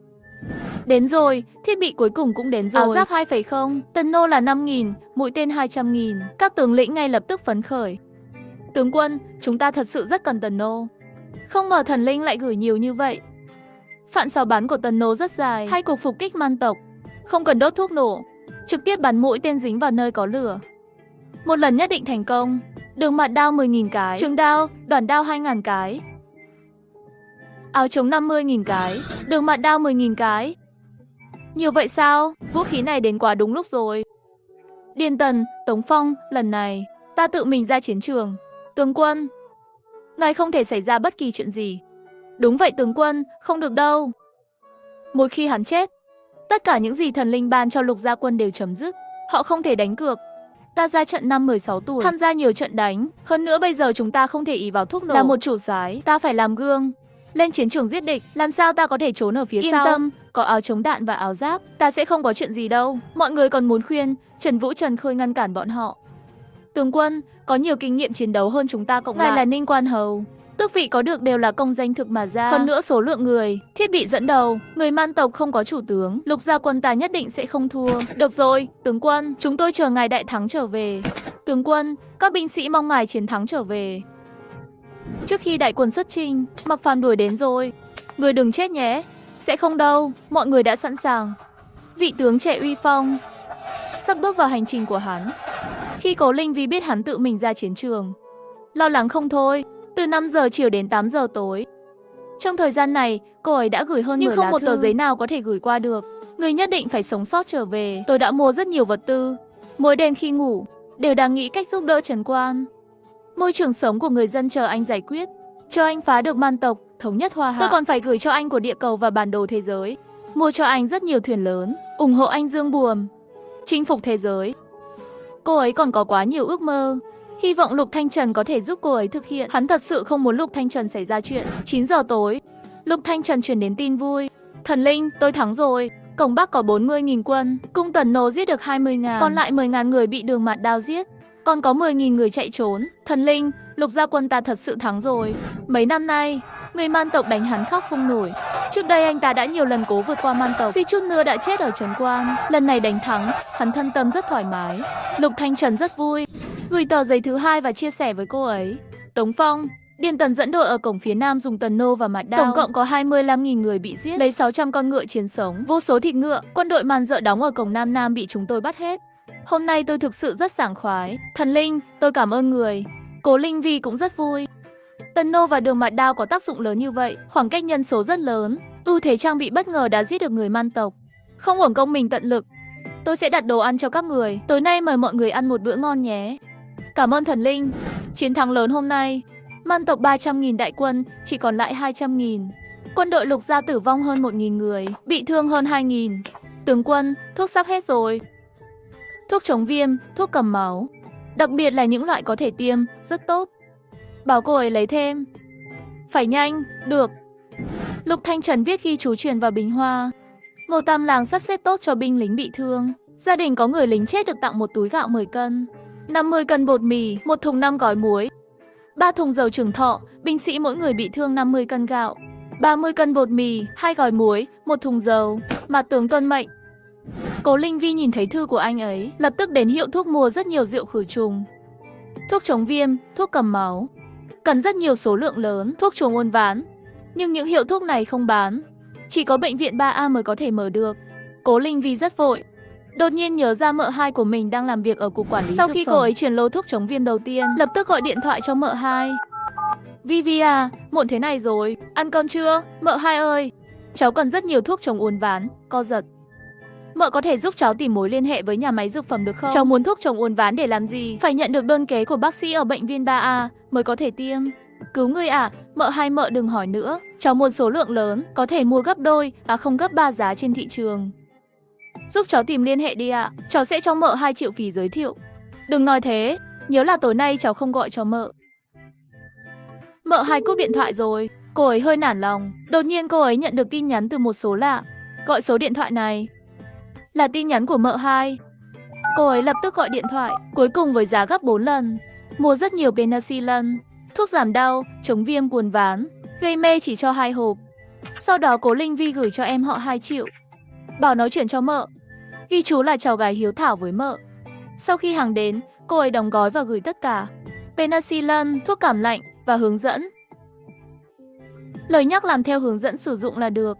Đến rồi, thiết bị cuối cùng cũng đến rồi. Áo giáp 2,0, tân nô là 5.000, mũi tên 200.000. Các tướng lĩnh ngay lập tức phấn khởi. Tướng quân, chúng ta thật sự rất cần tần nô. Không ngờ thần linh lại gửi nhiều như vậy. Phạn sào bắn của tần nô rất dài, hay cuộc phục kích man tộc. Không cần đốt thuốc nổ, trực tiếp bắn mũi tên dính vào nơi có lửa. Một lần nhất định thành công. Đường mặt đao 10.000 cái, trường đao, đoàn đao 2.000 cái. Áo chống 50.000 cái, đường mặt đao 10.000 cái. Nhiều vậy sao? Vũ khí này đến quá đúng lúc rồi. Điền Tần, Tống Phong, lần này ta tự mình ra chiến trường. Tướng quân, ngài không thể xảy ra bất kỳ chuyện gì. Đúng vậy tướng quân, không được đâu. Một khi hắn chết, tất cả những gì thần linh ban cho Lục Gia Quân đều chấm dứt. Họ không thể đánh cược. Ta ra trận năm 16 tuổi, tham gia nhiều trận đánh. Hơn nữa bây giờ chúng ta không thể ỷ vào thuốc nổ. Là một chủ soái, ta phải làm gương. Lên chiến trường giết địch, làm sao ta có thể trốn ở phía sau? Yên tâm, có áo chống đạn và áo giáp, ta sẽ không có chuyện gì đâu. Mọi người còn muốn khuyên Trần Vũ Trần Khơi ngăn cản bọn họ. Tướng quân, có nhiều kinh nghiệm chiến đấu hơn chúng ta cộng lại. Ngài là Ninh Quan Hầu, tước vị có được đều là công danh thực mà ra. Hơn nữa số lượng người, thiết bị dẫn đầu, người man tộc không có chủ tướng, Lục Gia Quân ta nhất định sẽ không thua. Được rồi, tướng quân, chúng tôi chờ ngài đại thắng trở về. Tướng quân, các binh sĩ mong ngài chiến thắng trở về. Trước khi đại quân xuất chinh, Mạc Phàm đuổi đến rồi. Người đừng chết nhé. Sẽ không đâu, mọi người đã sẵn sàng. Vị tướng trẻ uy phong sắp bước vào hành trình của hắn. Khi Cố Linh Vi biết hắn tự mình ra chiến trường, lo lắng không thôi. Từ 5 giờ chiều đến 8 giờ tối. Trong thời gian này, cô ấy đã gửi hơn 10 lá thư, nhưng không một tờ giấy nào có thể gửi qua được. Ngươi nhất định phải sống sót trở về. Tôi đã mua rất nhiều vật tư. Mỗi đêm khi ngủ, đều đang nghĩ cách giúp đỡ Trần Quan. Môi trường sống của người dân chờ anh giải quyết. Cho anh phá được man tộc, thống nhất Hoa Hạ. Tôi còn phải gửi cho anh của địa cầu và bản đồ thế giới. Mua cho anh rất nhiều thuyền lớn, ủng hộ anh dương buồm, chinh phục thế giới. Cô ấy còn có quá nhiều ước mơ. Hy vọng Lục Thanh Trần có thể giúp cô ấy thực hiện. Hắn thật sự không muốn Lục Thanh Trần xảy ra chuyện. 9 giờ tối, Lục Thanh Trần truyền đến tin vui. Thần linh, tôi thắng rồi. Cổng Bắc có 40.000 quân, cung Tần Nô giết được 20.000, còn lại 10.000 người bị Đường Mạt Đao giết. Còn có 10.000 người chạy trốn. Thần linh, Lục gia quân ta thật sự thắng rồi. Mấy năm nay, người man tộc đánh hắn khóc không nổi. Trước đây anh ta đã nhiều lần cố vượt qua man tộc, suýt chút nữa đã chết ở Trấn Quan. Lần này đánh thắng, hắn thân tâm rất thoải mái. Lục Thanh Trần rất vui, gửi tờ giấy thứ 2 và chia sẻ với cô ấy. Tống Phong, Điền Tần dẫn đội ở cổng phía nam dùng Tần Nô và Mạt Đao. Tổng cộng có 25.000 người bị giết, lấy 600 con ngựa chiến sống, vô số thịt ngựa. Quân đội Man Dợ đóng ở cổng Nam Nam bị chúng tôi bắt hết. Hôm nay tôi thực sự rất sảng khoái. Thần linh, tôi cảm ơn người. Cố Linh Vi cũng rất vui. Tần Nô và Đường Mạt Đao có tác dụng lớn như vậy, khoảng cách nhân số rất lớn. Ưu thế trang bị bất ngờ đã giết được người man tộc. Không uổng công mình tận lực. Tôi sẽ đặt đồ ăn cho các người. Tối nay mời mọi người ăn một bữa ngon nhé. Cảm ơn thần linh. Chiến thắng lớn hôm nay. Man tộc 300.000 đại quân, chỉ còn lại 200.000. Quân đội Lục gia tử vong hơn 1.000 người, bị thương hơn 2.000. Tướng quân, thuốc sắp hết rồi. Thuốc chống viêm, thuốc cầm máu. Đặc biệt là những loại có thể tiêm, rất tốt. Bảo cô ấy lấy thêm. Phải nhanh, được. Lục Thanh Trần viết ghi chú truyền vào bình hoa. Ngô Tam Làng sắp xếp tốt cho binh lính bị thương. Gia đình có người lính chết được tặng một túi gạo 10 cân, 50 cân bột mì, một thùng 5 gói muối, 3 thùng dầu Trường Thọ, binh sĩ mỗi người bị thương 50 cân gạo, 30 cân bột mì, 2 gói muối, một thùng dầu. Mà tướng tuân mệnh. Cố Linh Vi nhìn thấy thư của anh ấy, lập tức đến hiệu thuốc mua rất nhiều rượu khử trùng, thuốc chống viêm, thuốc cầm máu. Cần rất nhiều số lượng lớn, thuốc chuồng uốn ván. Nhưng những hiệu thuốc này không bán, chỉ có bệnh viện 3A mới có thể mở được. Cố Linh Vi rất vội, đột nhiên nhớ ra mợ hai của mình đang làm việc ở cục quản lý. Sau khi cô ấy truyền lô thuốc chống viêm đầu tiên, lập tức gọi điện thoại cho mợ hai. Vivi à, muộn thế này rồi, ăn cơm chưa? Mợ hai ơi, cháu cần rất nhiều thuốc chống uốn ván, co giật. Mợ có thể giúp cháu tìm mối liên hệ với nhà máy dược phẩm được không? Cháu muốn thuốc chống uốn ván để làm gì? Phải nhận được đơn kế của bác sĩ ở bệnh viện 3A mới có thể tiêm. Cứu người à? Mợ hai mợ đừng hỏi nữa. Cháu muốn số lượng lớn, có thể mua gấp đôi, không gấp 3 giá trên thị trường. Giúp cháu tìm liên hệ đi ạ. Cháu sẽ cho mợ 2 triệu phí giới thiệu. Đừng nói thế, nhớ là tối nay cháu không gọi cho mợ. Mợ hai cúp điện thoại rồi. Cô ấy hơi nản lòng. Đột nhiên cô ấy nhận được tin nhắn từ một số lạ. Gọi số điện thoại này là tin nhắn của mợ hai. Cô ấy lập tức gọi điện thoại, cuối cùng với giá gấp 4 lần. Mua rất nhiều penicillin, thuốc giảm đau, chống viêm uốn ván, gây mê chỉ cho 2 hộp. Sau đó Cố Linh Vi gửi cho em họ 2 triệu. Bảo nói chuyện cho mợ. Ghi chú là cháu gái hiếu thảo với mợ. Sau khi hàng đến, cô ấy đóng gói và gửi tất cả. Penicillin, thuốc cảm lạnh và hướng dẫn. Lời nhắc làm theo hướng dẫn sử dụng là được.